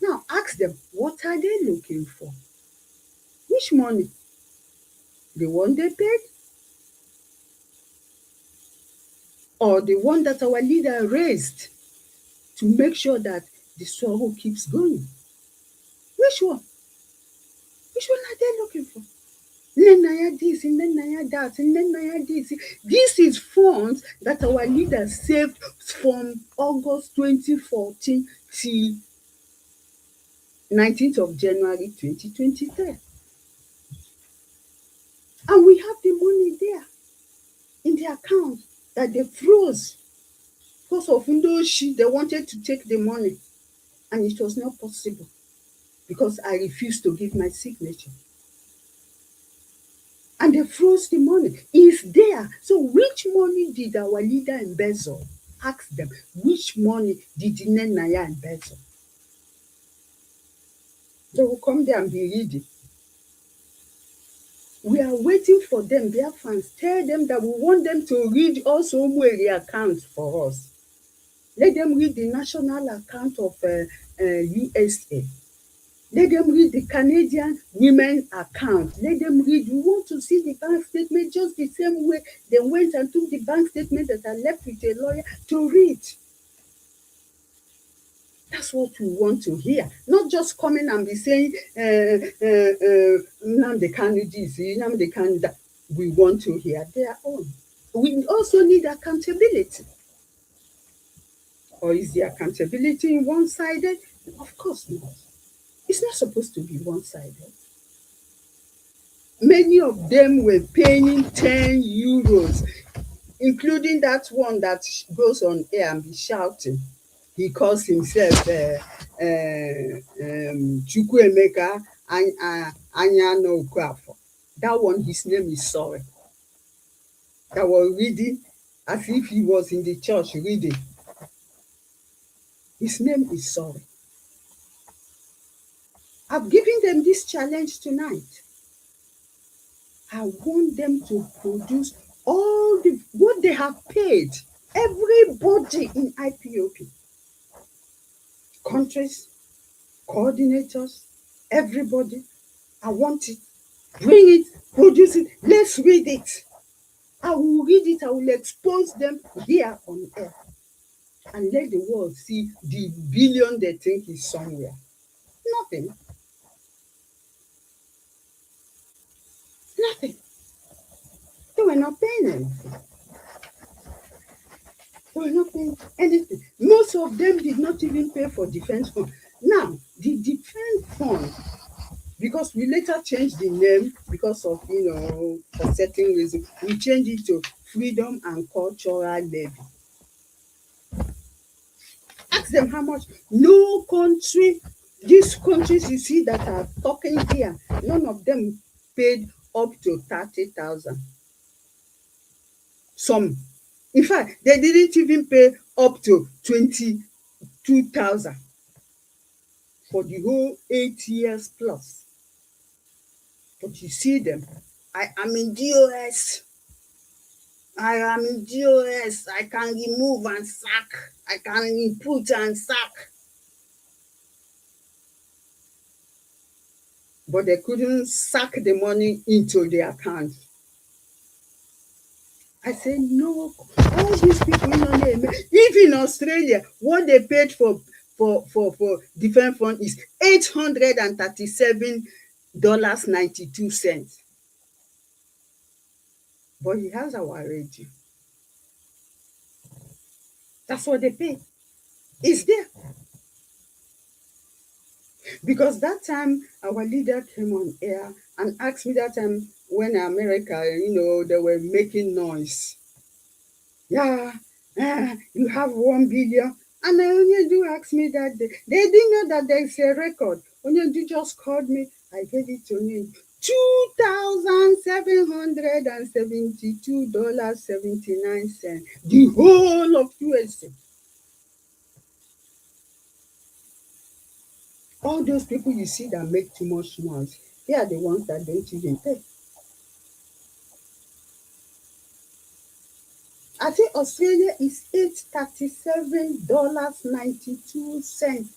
now ask them, what are they looking for? Which money? The one they paid? Or the one that our leader raised to make sure that the struggle keeps going? Which one? Which one are they looking for? Nenaya this, Nenaya that, Nenaya this. This is funds that our leader saved from August 2014 till 19th of January 2023. And we have the money there in the account that they froze because of Ndoshi. They wanted to take the money and it was not possible because I refused to give my signature. And they froze the money. It's there. So which money did our leader embezzle? Ask them, which money did Nenaya embezzle? They will come there and be reading. We are waiting for them, their fans. Tell them that we want them to read also Umweri accounts for us. Let them read the national account of USA. Let them read the Canadian women account. Let them read. We want to see the bank statement just the same way they went and took the bank statement that are left with a lawyer to read. That's what we want to hear. Not just coming and be saying, Nnamdi Kanu this, Nnamdi Kanu that. We want to hear their own. We also need accountability. Or is the accountability one-sided? Of course not. It's not supposed to be one-sided. Many of them were paying 10 euros, including that one that goes on air and be shouting. He calls himself Chukwuemeka Anyano Okwafo. That one, his name is Sorry. That was reading as if he was in the church reading. His name is Sorry. I've given them this challenge tonight. I want them to produce all what they have paid. Everybody in IPOP. Countries, coordinators, everybody. I want it. Bring it, produce it. Let's read it. I will read it. I will expose them here on air. And let the world see the billion they think is somewhere. Nothing. Nothing. They were not paying anything. They were not paying anything. Most of them did not even pay for defense fund. Now, the defense fund, because we later changed the name because of, for certain reasons, we changed it to Freedom and Cultural Levy. Ask them how much. No country, these countries you see that are talking here, none of them paid up to 30,000. Some, in fact, they didn't even pay up to 22,000 for the whole 8 years plus. But you see them, I am in DOS. I am in DOS. I can remove and sack. I can input and sack. But they couldn't sack the money into the account. I say, no, all these people, even in Australia, what they paid for defense fund is $837.92. But he has our radio. That's what they pay. It's there. Because that time, our leader came on air and asked me that time when America, they were making noise. Yeah, you have 1 billion. And Onyedu asked me that day. They didn't know that there's a record. Onyedu just called me. I gave it to him. $2,772.79. The whole of USA. All those people you see that make too much noise, they are the ones that don't even pay. I think Australia is $837.92.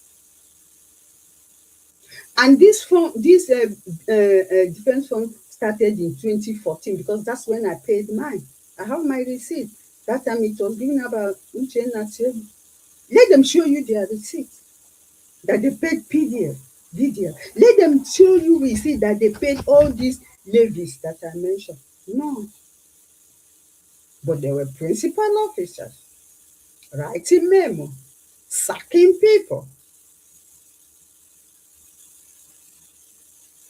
And this defense fund started in 2014 because that's when I paid mine. I have my receipt. That time it was given about let them show you their receipt that they paid PDF, DDF. Let them show you receipt that they paid all these levies that I mentioned. No. But they were principal officers writing memo, sacking people,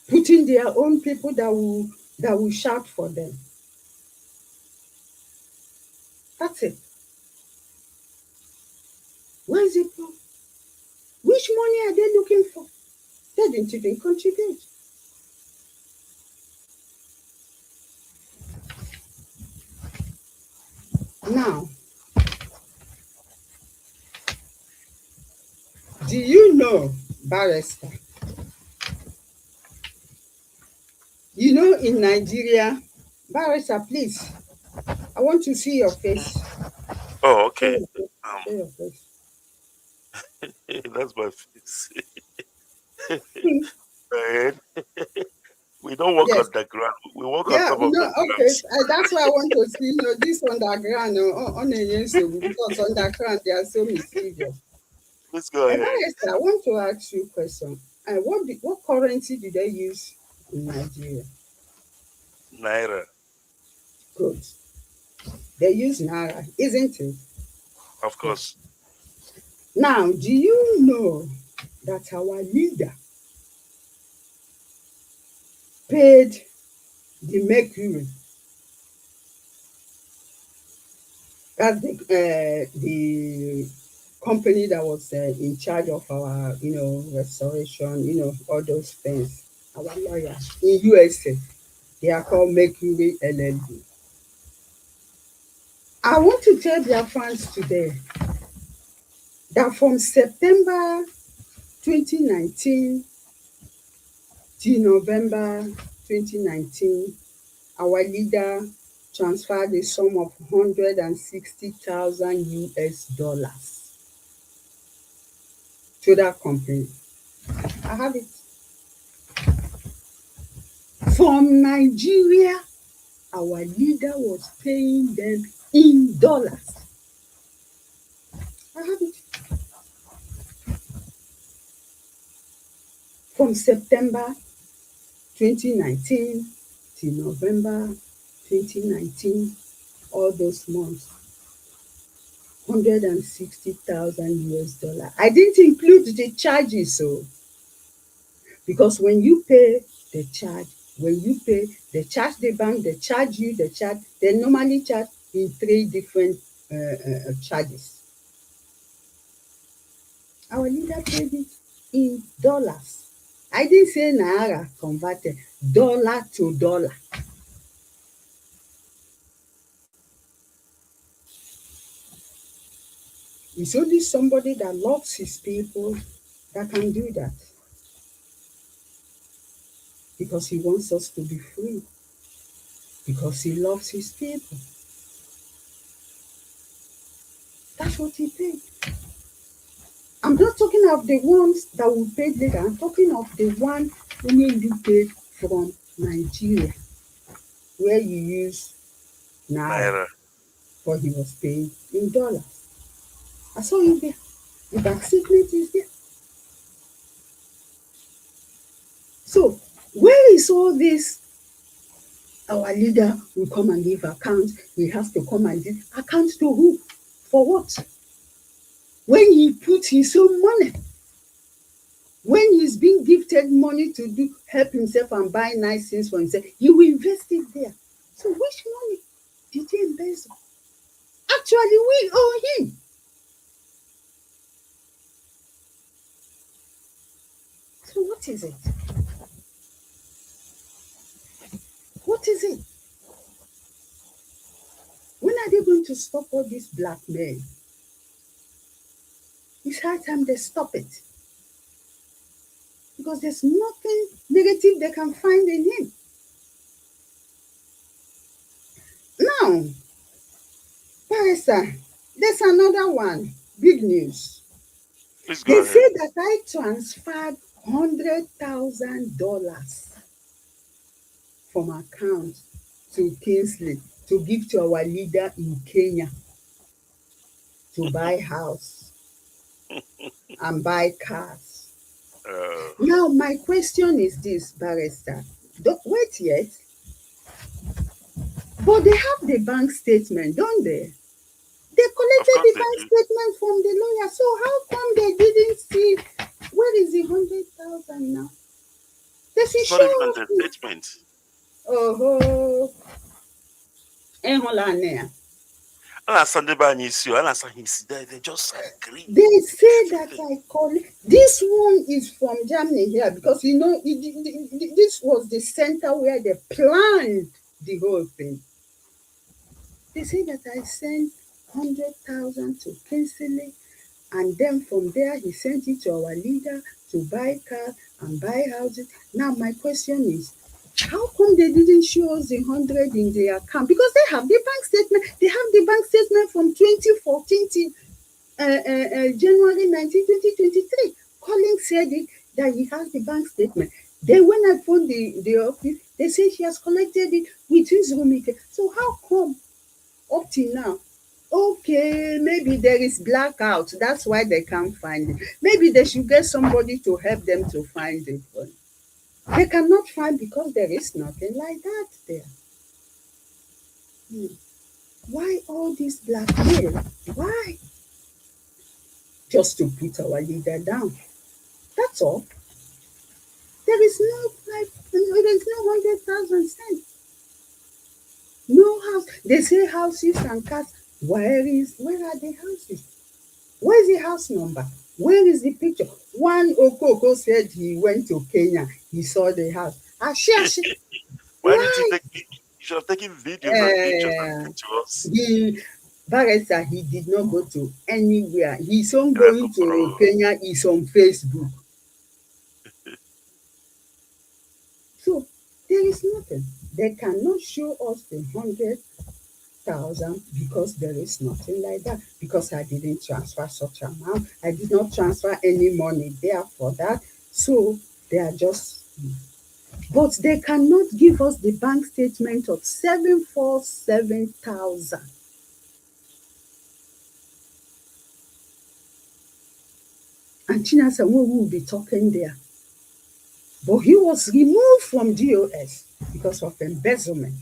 putting their own people that will shout for them. That's it. Where is it from? Which money are they looking for? They didn't even contribute. Now, do you know, barrister? You know, in Nigeria, barrister, please, I want to see your face. Oh, Show okay. your face. Show your face. That's my face. Hmm. Right. We don't work Yes. on the ground. We work on Yeah, top of no, the okay. ground. That's why I want to see, this underground on a because underground they are so mischievous. Please go ahead. Barrister, I want to ask you a question. What currency do they use in Nigeria? Naira, Good. They use Naira, isn't it? of course. Now, do you know that our leader paid the Mercury, that's the company that was in charge of our, restoration, all those things, our lawyers in USA, they are called Mercury LLB. I want to tell their fans today that from September 2019 to November 2019, our leader transferred a sum of 160,000 US dollars to that company. I have it. From Nigeria, our leader was paying them in dollars. I have it. From September 2019 to November 2019, all those months, 160,000 US dollar. I didn't include the charges, so because when you pay the charge, they charge the bank, they charge you, they normally charge in 3 different charges. Our leader paid it in dollars. I didn't say naira converted, dollar to dollar. It's only somebody that loves his people that can do that. Because he wants us to be free. Because he loves his people. That's what he paid. I'm not talking of the ones that we paid later. I'm talking of the one you paid from Nigeria, where you use naira, Naira. but he was paying in dollars. I saw him there. The bank statement is there. So, where is all this? Our leader will come and give account. He has to come and give account to who? For what? When he put his own money, when he's being gifted money to help himself and buy nice things for himself, he will invest it there. So which money did he embezzle? Actually, we owe him. So what is it? What is it? When are they going to stop all this blackmail? It's high time they stop it. Because there's nothing negative they can find in him. Now, Barrister, there's another one. Big news. Please They go ahead. say that I transferred $100,000 from account to Kingsley to give to our leader in Kenya to buy house and buy cars. Uh, Now, my question is this, Barrister. Don't wait yet. But they have the bank statement, don't they? They of collected course the they bank do. statement from the lawyer. So how come they didn't see where is the 100,000 now? They should It's not even show on us the now. statement. Oh, Eholania. And Sunday by Nisio, and he's there. They just agree They say that everything. I call it. This one is from Germany here because you know this was the center where they planned the whole thing. They say that I sent 100,000 to Kinsley, and then from there he sent it to our leader to buy cars and buy houses. Now my question is, how come they didn't show us the 100 in their account? Because they have the bank statement. They have the bank statement from 2014 till January 19, 2023. Collins said it, that he has the bank statement. Then when I phoned the office, they say she has collected it with his room. So how come up till now? Okay, maybe there is blackout. That's why they can't find it. Maybe they should get somebody to help them to find it. But they cannot find because there is nothing like that there. Why all this blackmail? Why? Just to put our leader down. That's all. There is no there is no 100,000 cents. No house. They say houses and cars. Where are the houses? Where is the house number? Where is the picture? One Okoko said he went to Kenya. He saw the house. Ashe. Why didn't you Why? take? You should have taken videos and pictures and Uh, sent to us. he Barrister, he did not go to anywhere. His own Bro. going to Kenya is on Facebook. So there is nothing. They cannot show us the 100,000 because there is nothing like that. Because I didn't transfer such amount. I did not transfer any money there for that. So they are just. But they cannot give us the bank statement of 747,000. And Chinasa will be talking there. But he was removed from DOS because of embezzlement.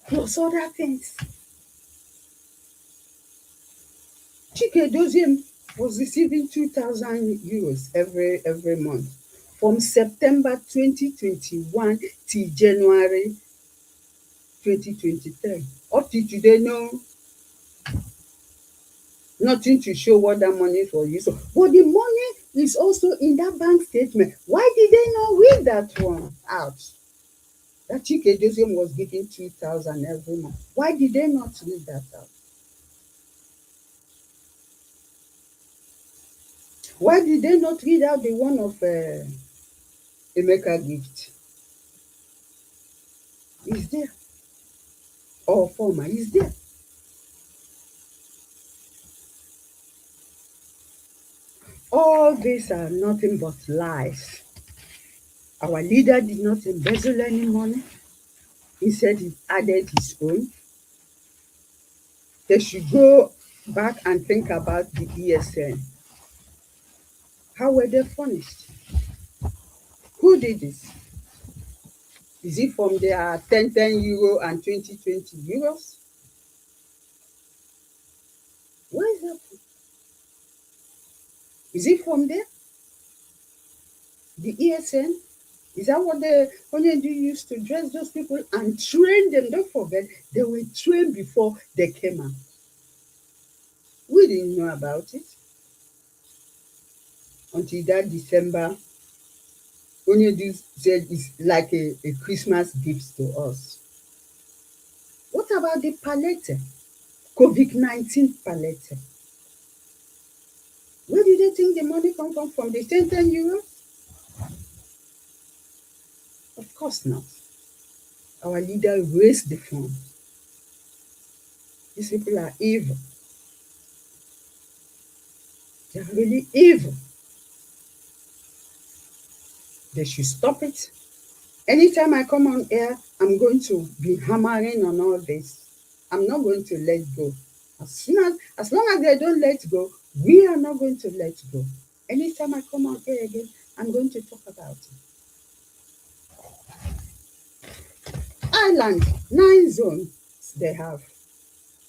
Plus other things. Chike Doziem was receiving 2,000 euros every month from September 2021 till January 2023. Up to today, nothing to show what that money for you. So, but the money is also in that bank statement. Why did they not read that one out? That Chike Doziem was getting 2,000 every month. Why did they not read that out? Why did they not read out the one of Emeka gift? Is there? Or former is there? All these are nothing but lies. Our leader did not embezzle any money. Instead, he added his own. They should go back and think about the ESN. How were they furnished? Who did this? Is it from their 10 euro and 20 euros? Where is that from? Is it from there? The ESN? Is that what the Onyedu used to dress those people and train them? Don't forget, they were trained before they came out. We didn't know about it until that December. Onyedu said it's like a Christmas gift to us. What about the palette? COVID-19 palette. Where did they think the money come from? From the 10 euros? Of course not. Our leader raised the fund. These people are evil. They are really evil. They should stop it. Anytime I come on air, I'm going to be hammering on all this. I'm not going to let go. As long as they don't let go, we are not going to let go. Anytime I come on air again, I'm going to talk about it. Ireland, 9 zones they have.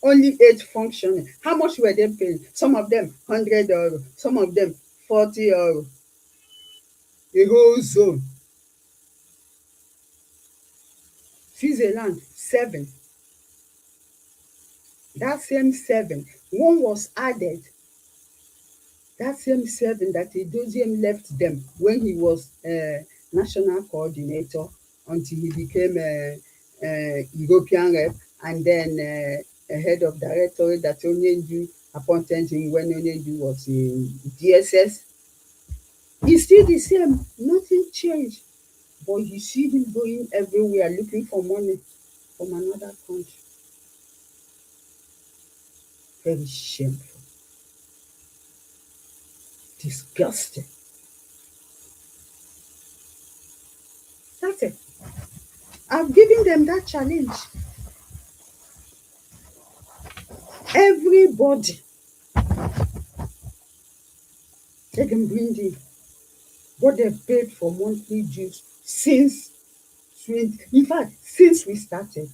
Only 8 functioning. How much were they paying? Some of them €100, some of them €40. A whole zone. Switzerland, 7. That same 7, one was added. That same 7 that Idoziem left them when he was national coordinator until he became European rep, and then a head of directorate that Onyendu appointed him when Onyendu was in DSS. He's still the same, nothing changed. But you see him going everywhere looking for money from another country. Very shameful. Disgusting. That's it. I've given them that challenge. Everybody, they can bring in what they've paid for monthly dues since we started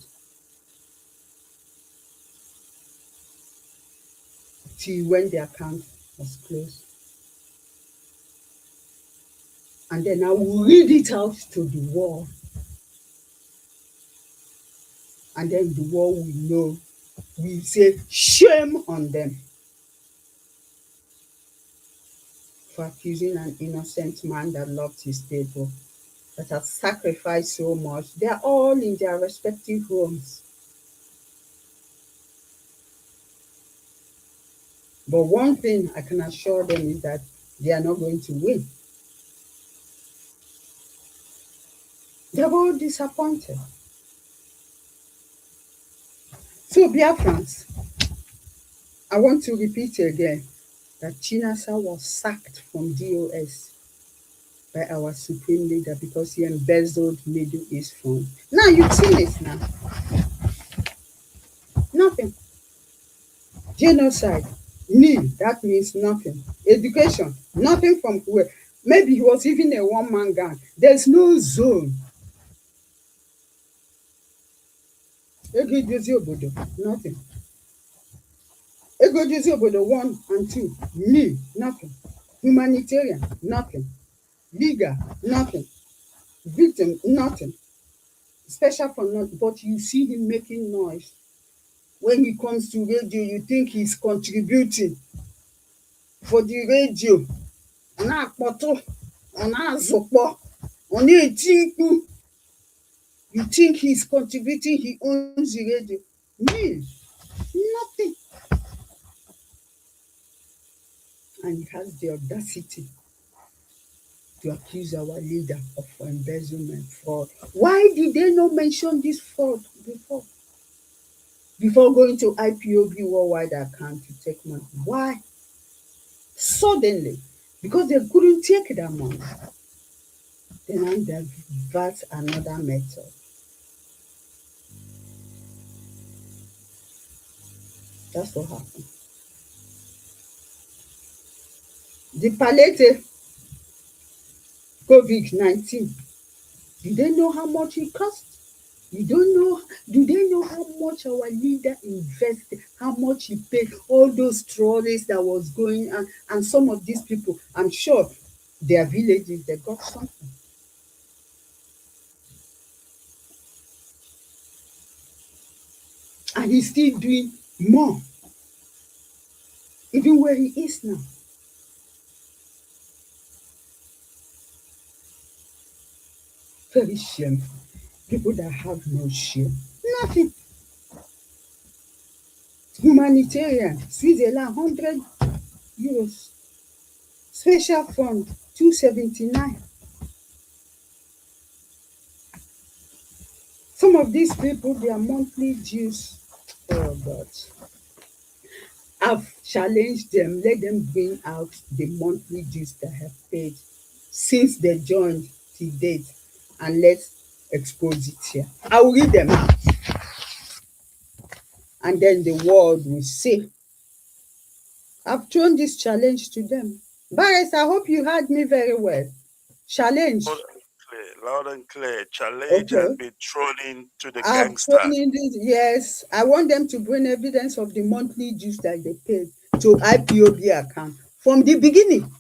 till when the account was closed. And then I will read it out to the world. And then the world will know. We say, shame on them for accusing an innocent man that loved his people, that has sacrificed so much. They are all in their respective homes. But one thing I can assure them is that they are not going to win. They're all disappointed. So, Biafrans, I want to repeat again that Chinasa was sacked from DOS by our supreme leader because he embezzled Middle East funds. Now you've seen it now. Nothing. Genocide, nil, that means nothing. Education, nothing from where. Maybe he was even a one-man gang. There's no zone. Nothing. Egodozi obodo 1 and 2, nil, nothing. Humanitarian, nothing. Legal, nothing. Victim, nothing. Special for nothing. But you see him making noise. When he comes to radio, you think he's contributing for the radio. You think he's contributing, he owns the radio. Me, nothing. And he has the audacity to accuse our leader of embezzlement, fraud. Why did they not mention this fraud before? Before going to IykeObed worldwide account to take money. Why? Suddenly, because they couldn't take that money. Then that's another method. That's what happened. The palliative COVID-19, do they know how much it cost? You don't know. Do they know how much our leader invested, how much he paid, all those trolleys that was going on, and some of these people, I'm sure their villages, they got something. And he's still doing more, even where he is now. Very shameful. People that have no shame. Nothing. Humanitarian, Switzerland, €100. Special fund, 279. Some of these people, their monthly dues, oh God. I've challenged them, let them bring out the monthly dues they have paid since they joined till date, and let's expose it here. I will read them out, and then the world will see. I've thrown this challenge to them. Barris, I hope you heard me very well. Loud Challenge. and clear, loud and clear. Challenge has Okay. been thrown into the I've thrown gangsters. in this, yes. I want them to bring evidence of the monthly dues that they paid to IPOB account from the beginning.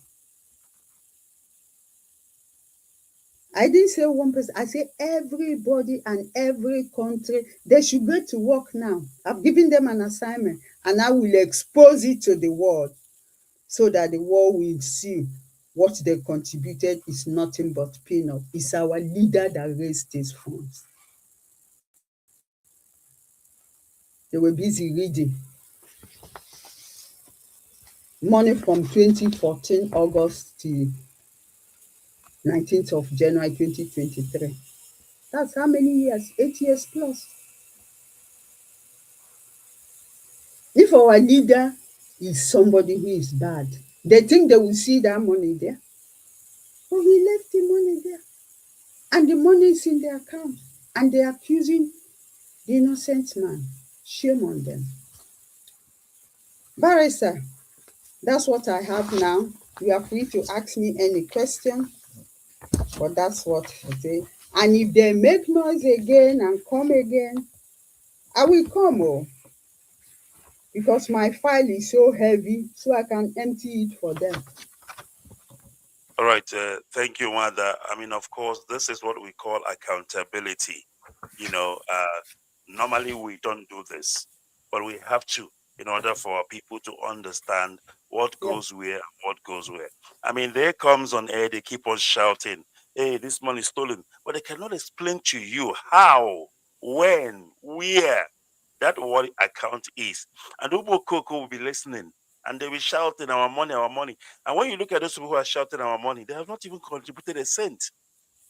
I didn't say one person, I say everybody and every country, they should go to work now. I've given them an assignment and I will expose it to the world so that the world will see what they contributed is nothing but peanut. It's our leader that raised these funds. They were busy reading. Money from 2014 August to 19th of January 2023. That's how many years? 8 years plus. If our leader is somebody who is bad, they think they will see that money there. But he left the money there. And the money is in their account. And they're accusing the innocent man. Shame on them. Barrister, that's what I have now. You are free to ask me any question, but that's what I say. And if they make noise again and come again, I will come, oh, because my file is so heavy, so I can empty it for them. All right. Thank you, Wanda. I mean, of course, this is what we call accountability. You know, normally we don't do this, but we have to in order for people to understand what Yeah. goes where and what goes where. I mean, there comes on air, they keep on shouting, hey, this money is stolen, but they cannot explain to you how, when, where that what account is. And Ubo Koko will be listening and they will be shouting, our money, our money. And when you look at those people who are shouting our money, they have not even contributed a cent,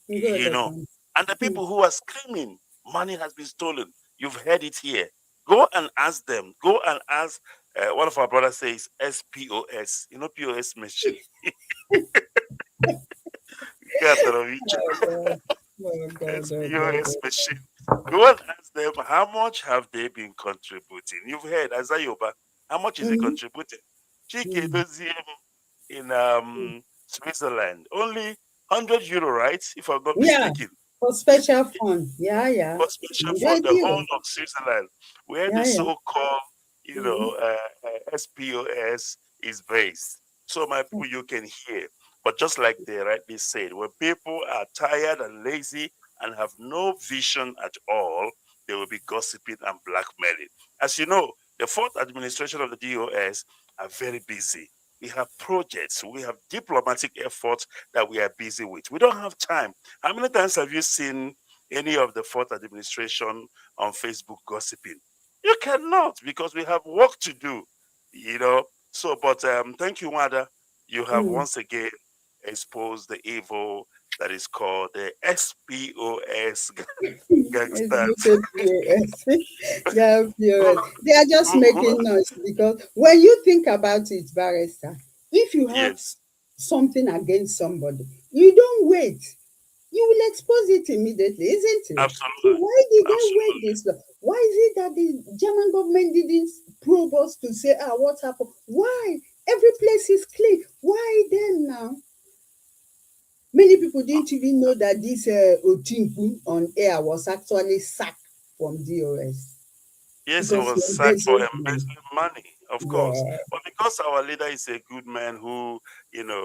Good you know. account. And the people who are screaming, money has been stolen, you've heard it here. Go and ask them. Go and ask. One of our brothers says SPOS, you know, POS machine. Oh God. Oh God. Oh God. SPOS machine. Go and ask them how much have they been contributing. You've heard Azayoba. How much is he Mm-hmm. contributing? Chike Mm. Doziem in Switzerland. Only €100, right? If I'm not Yeah, mistaken. for special fund. Yeah, yeah. For special for Hundred the whole euro. of Switzerland, where the Yeah, yeah. so-called, Mm-hmm. SPOS is based. So my people, you can hear. But just like they rightly said, when people are tired and lazy and have no vision at all, they will be gossiping and blackmailing. As you know, the fourth administration of the DOS are very busy. We have projects, we have diplomatic efforts that we are busy with. We don't have time. How many times have you seen any of the fourth administration on Facebook gossiping? You cannot, because we have work to do, you know. So, but thank you, Wanda. You have Mm. once again exposed the evil that is called the SPOS It's gangsters. little POS. They are who, POS. They are just who, making noise because when you think about it, Barrister, if you have yes, something against somebody, you don't wait. You will expose it immediately, isn't it? So absolutely, why did they wait absolutely. this long? Why is it that the German government didn't probe us to say, what happened? Why? Every place is clean. Why then now? Many people didn't even know that this Otimpu on air was actually sacked from DOS Yes, he because he was sacked for embezzled money. embezzling money, of course. Yeah. But because our leader is a good man who,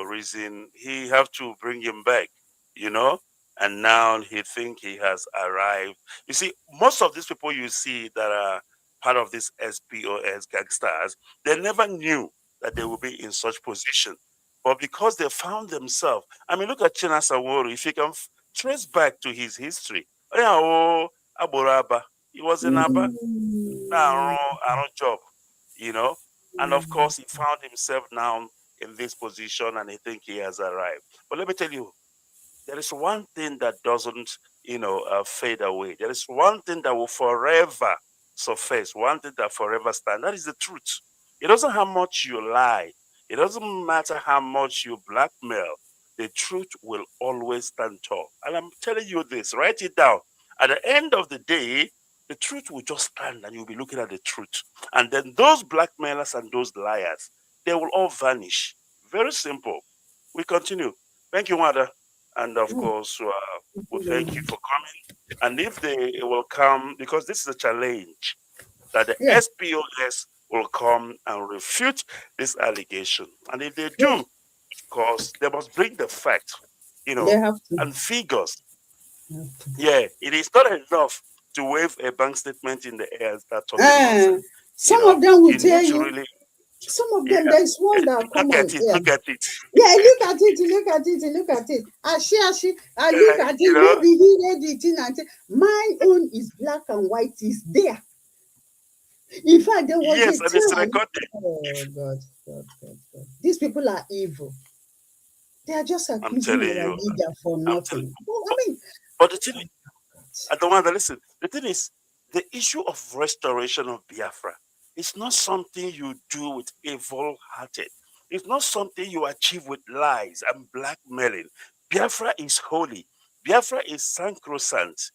reason he have to bring him back, you know. And now he think he has arrived. You see, most of these people you see that are part of this SPOS gangsters, they never knew that they would be in such position. But because they found themselves, I mean, look at China Saworo. If you can trace back to his history, oh yeah, oh, Aboraba, he was in Aba Mm. our job, you know. And of course, he found himself now in this position, and he think he has arrived. But let me tell you, there is one thing that doesn't, fade away. There is one thing that will forever surface. One thing that forever stand. That is the truth. It doesn't how much you lie. It doesn't matter how much you blackmail. The truth will always stand tall. And I'm telling you this, write it down. At the end of the day, the truth will just stand and you'll be looking at the truth. And then those blackmailers and those liars, they will all vanish. Very simple. We continue. Thank you, Mother. And of Oh, course, thank we you very thank you much. for coming. And if they will come, because this is a challenge, that the Yeah, SPOS will come and refute this allegation. And if they yeah, do, of course, they must bring the fact, they have to. and figures. They have to. Yeah, it is not enough to wave a bank statement in the air and start talking Uh, nonsense. some of them will You tell need to you, really, some of them, yeah, there's one that come look on at it, here. look at it. Yeah, look at it, look at it, look at it. I look at You it, know, maybe he read it in and say, my own is black and white, is there. In fact, there was yes, a and it's time, recorded. oh God, God, God, God. These people are evil. They are just I'm accusing telling our you, leader for I'm telling. nothing. Well, I But, mean, but the thing, God. I don't want to listen. The thing is, the issue of restoration of Biafra is not something you do with evil hearted. It's not something you achieve with lies and blackmailing. Biafra is holy. Biafra is sacrosanct.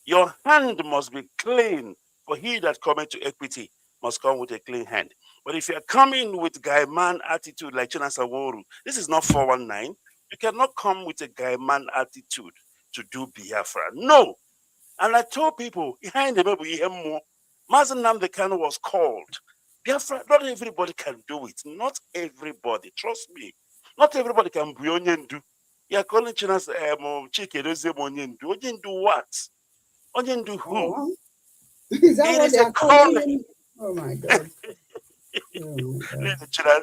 Your hand must be clean, for he that cometh to equity must come with a clean hand. But if you're coming with guy man attitude like Chinasaworu, this is not 419. You cannot come with a guy man attitude to do Biafra. No, and I told people behind the maybe hear more. Mazen Namdekan was called. Biafra, not everybody can do it. Not everybody. Trust me. Not everybody can be onyendu. You're calling Chinas Chike onyendu. Onyendu what? Onyendu who? Oh, is that It what is they a are calling calling. him? Oh my God. Oh my God.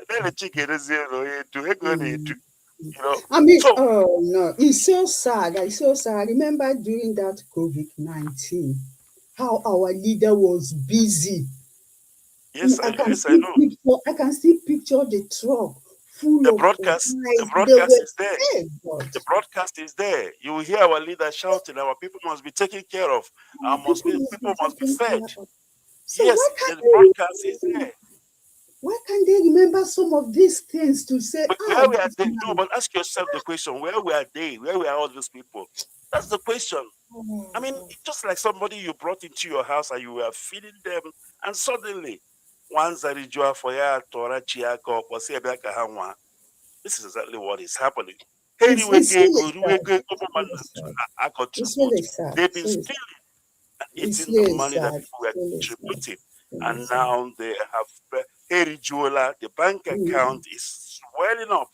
Let Chike onyendu. Ego Mm. na-edu. You know. I mean, So oh no, it's so sad. It's so sad. I remember during that COVID-19, how our leader was busy. yes, I can I still know. picture, I can still picture the truck full The of broadcast, the rice. They broadcast were, is there. hey God. The broadcast is there. You will hear our leader shouting, our people must be taken care of. Oh, people must be People must be taken fed. care of. So Yes, the broadcast is there. why can't they remember some of these things to say, But ah, where we are this they, no, man. but ask yourself the question, where were they? Where were all these people? That's the question. I Oh mean, God. it's just like somebody you brought into your house and you were feeding them, and suddenly one zarijua for ya tora chiako this is exactly what is happening. It's really sad. It's really sad. It's really sad. They've It's been really, it's eating the really money that sad. people were It's really sad. contributing. Really And sad. now they have Jola, the bank Mm. account is swelling up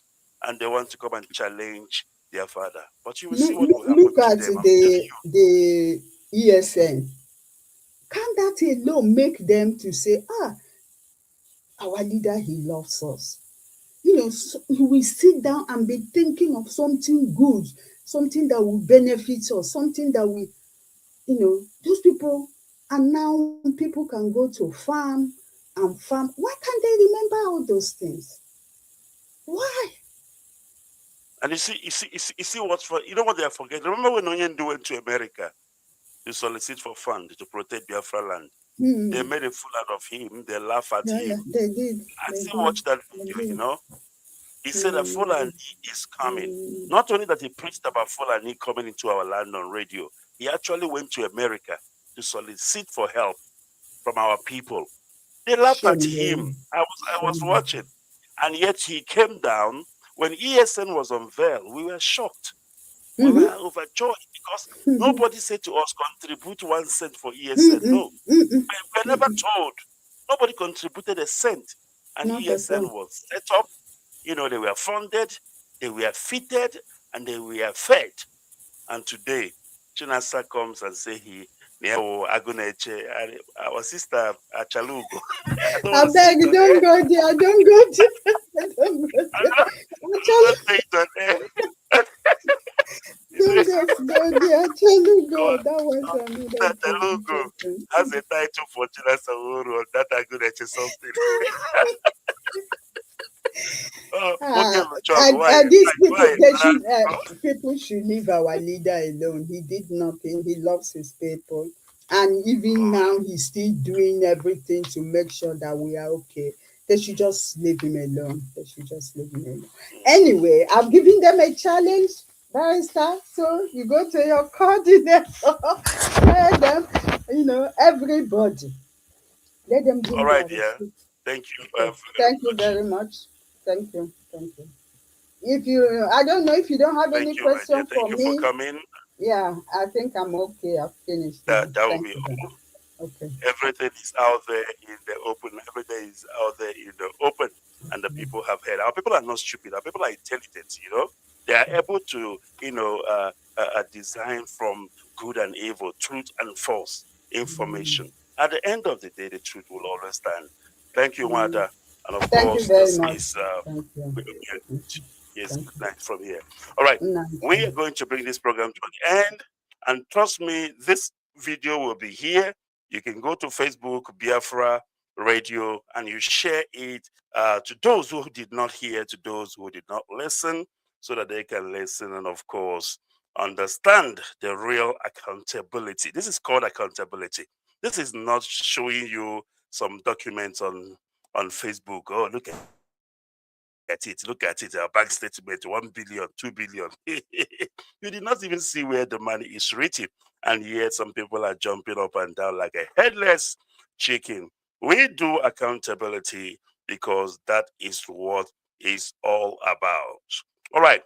and they want to come and challenge their father. But you will see Look, what look, will happen look to at them. I'm telling you. the ESN. Can that alone make them to say, ah, our leader, he loves us? So we sit down and be thinking of something good, something that will benefit us, something that will, those people, and now people can go to farm and farm. Why can't they remember all those things? Why? And you see what's for, you know what they are forgetting? Remember when Onyendu went to America to solicit for funds to protect Biafra land? They Hmm. made a fool out of him. They laugh at Yeah, him. yeah, they did. I They still did. watch that They video, did. He said that Hmm. Fulani is coming. Hmm. Not only that he preached about Fulani coming into our land on radio, he actually went to America to solicit for help from our people. They laughed at Shame, him. man. I was Shame. watching. And yet he came down. When ESN was unveiled, we were shocked. We were Mm-hmm. overjoyed because Mm-hmm. nobody said to us, contribute 1 cent for ESN. Mm-mm. No, Mm-mm. we were never told. Nobody contributed a cent. And Not at ESN all. was set up. They were funded, they were fitted, and they were fed. And today, Chinasa comes and say our sister Achalugo. I don't I want to say beg, it on don't air. go there. Don't go there. Don't go I there. don't want Actually, to say it on air. don't go there. Actually, go. That was another Achalugo thing. has a title for Chinasa Oro on that Aguneche something. Oh, okay, Ah, Chog, these people, why? people should leave our leader alone. He did nothing. He loves his people, and even now he's still doing everything to make sure that we are okay. They should just leave him alone. They should just leave him alone. Anyway, I've given them a challenge, Barrister. So you go to your coordinator, tell them, everybody. Let them All give right, their yeah. receipt. Thank you Okay. very Thank you much. very much. Thank you. Thank you. If you, I don't know if you don't have any Thank you, my dear. question Thank for you for me. coming. Yeah, I think I'm okay. I've finished now. That will Thank be you very all. much. Okay. Everything is out there in the open. Everything is out there in the open, and the people have heard. Our people are not stupid. Our people are intelligent. They are able to, design from good and evil, truth and false information. At the end of the day, the truth will always stand. Thank you, Wanda. And of Thank you course, very this much. is Thank you. yes, Thank good you. night from here. All right, Nice. we are going to bring this program to an end, and trust me, this video will be here. You can go to Facebook, Biafra Radio, and you share it to those who did not hear, to those who did not listen, so that they can listen and, of course, understand the real accountability. This is called accountability. This is not showing you some documents on Facebook. Oh, look at it, our bank statement, 1 billion, 2 billion. You did not even see where the money is written. And yet some people are jumping up and down like a headless chicken. We do accountability because that is what it's all about. All right.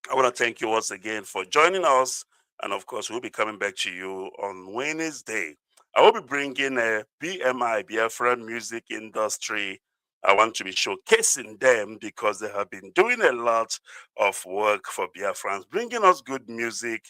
I want to thank you once again for joining us. And of course, we'll be coming back to you on Wednesday. I will be bringing a BMI, Biafran Music Industry. I want to be showcasing them because they have been doing a lot of work for Biafrans, bringing us good music,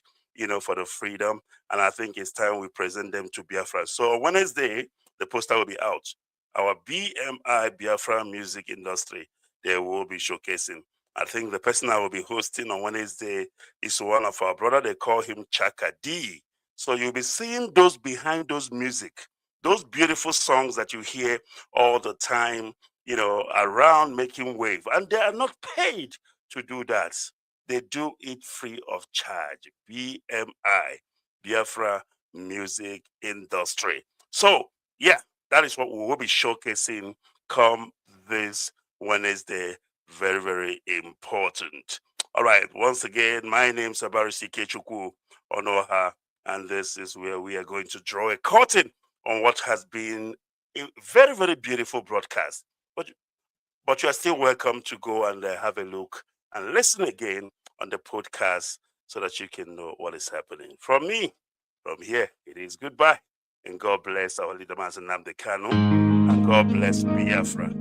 for the freedom. And I think it's time we present them to Biafra. So on Wednesday, the poster will be out. Our BMI, Biafran Music Industry, they will be showcasing. I think the person I will be hosting on Wednesday is one of our brother. They call him Chaka D. So you'll be seeing those behind those music, those beautiful songs that you hear all the time, around making wave. And they are not paid to do that. They do it free of charge. BMI, Biafra Music Industry. So, yeah, that is what we will be showcasing come this Wednesday. Very, very important. All right. Once again, my name is Barr IykeObed Onoha, and this is where we are going to draw a curtain on what has been a very, very beautiful broadcast. But you are still welcome to go and have a look and listen again on the podcast so that you can know what is happening. From me, from here, it is goodbye. And God bless our leader, Master Nnamdi Kanu, and God bless Biafra.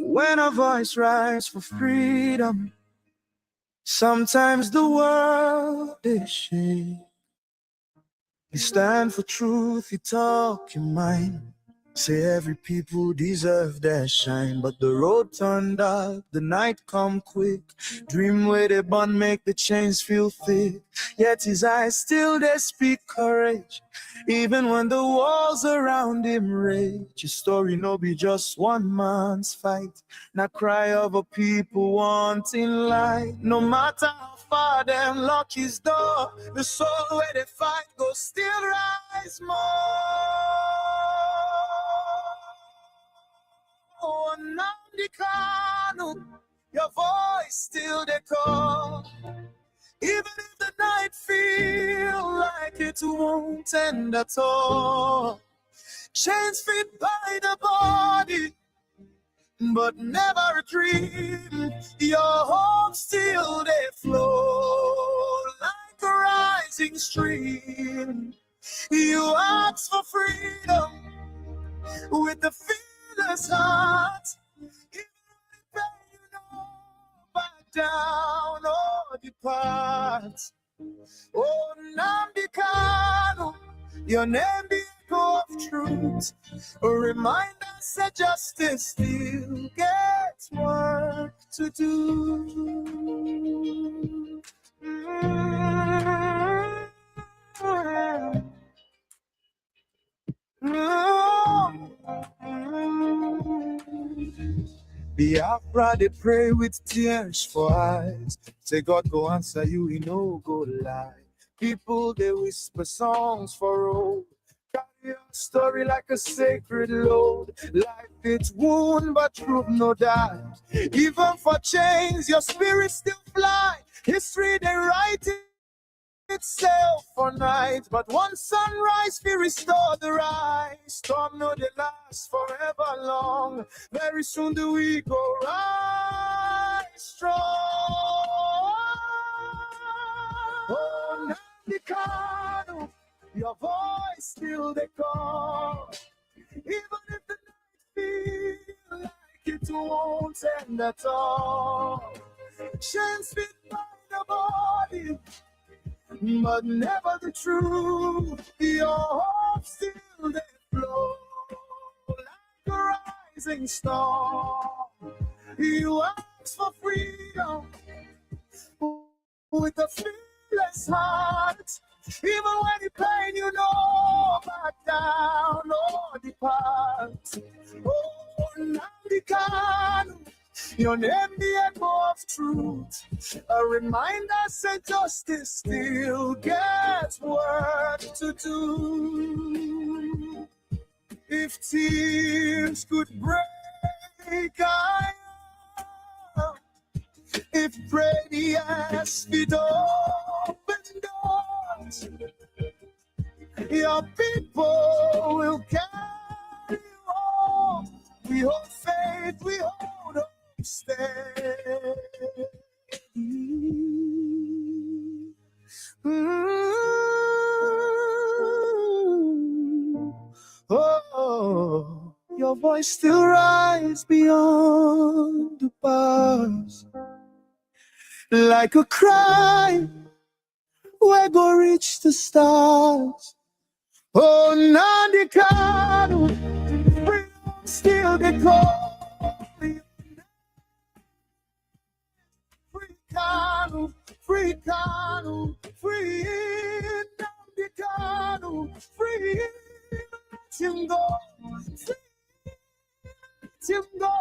When a voice rises for freedom, sometimes the world is shake. You stand for truth, you talk your mind. Say every people deserve their shine, but the road turned dark, the night come quick. Dream where they burn make the chains feel thick. Yet his eyes still they speak courage, even when the walls around him rage. Your story no be just one man's fight, not cry of a people wanting light. No matter how far them lock his door, the soul where they fight go still rise more. Oh, Nnamdi Kanu, your voice still they call. Even if the night feel like it won't end at all. Chains fit by the body, but never a dream. Your hope still they flow like a rising stream. You ask for freedom with the fearless heart. Even when you know, back down or depart. Oh, Nnamdi Kanu, your name be echo of truth. A reminder that justice still gets work to do. Biafra, they pray with tears for eyes. Say God go answer you, he no go lie. People, they whisper songs for old. Carry your story like a sacred load. Life it's wound, but truth no die. Even for chains, your spirit still fly. History they write itself for night, but one sunrise we restore the rise. Storm no they last forever long. Very soon do we go rise strong. Oh, Nandikano, your voice still they call. Even if the night feel like it won't end at all. Chains fit by the body, but never the truth. Your hope still they flow like a rising storm. You ask for freedom with a fearless heart. Even when you pain, you know, back down or depart. Oh, Nandikanu, your name the echo of truth. A reminder that justice still gets work to do. If tears could break, I am. If prayers could open doors, your people will carry on. We hold faith, we hold hope steady. Oh, your voice still rises beyond the bars, like a cry where go reach the stars. Oh, Nandikanu, freedom still they call you. Free Kanu, free Kanu, free Nandikanu, free. Let him go, free, let him go.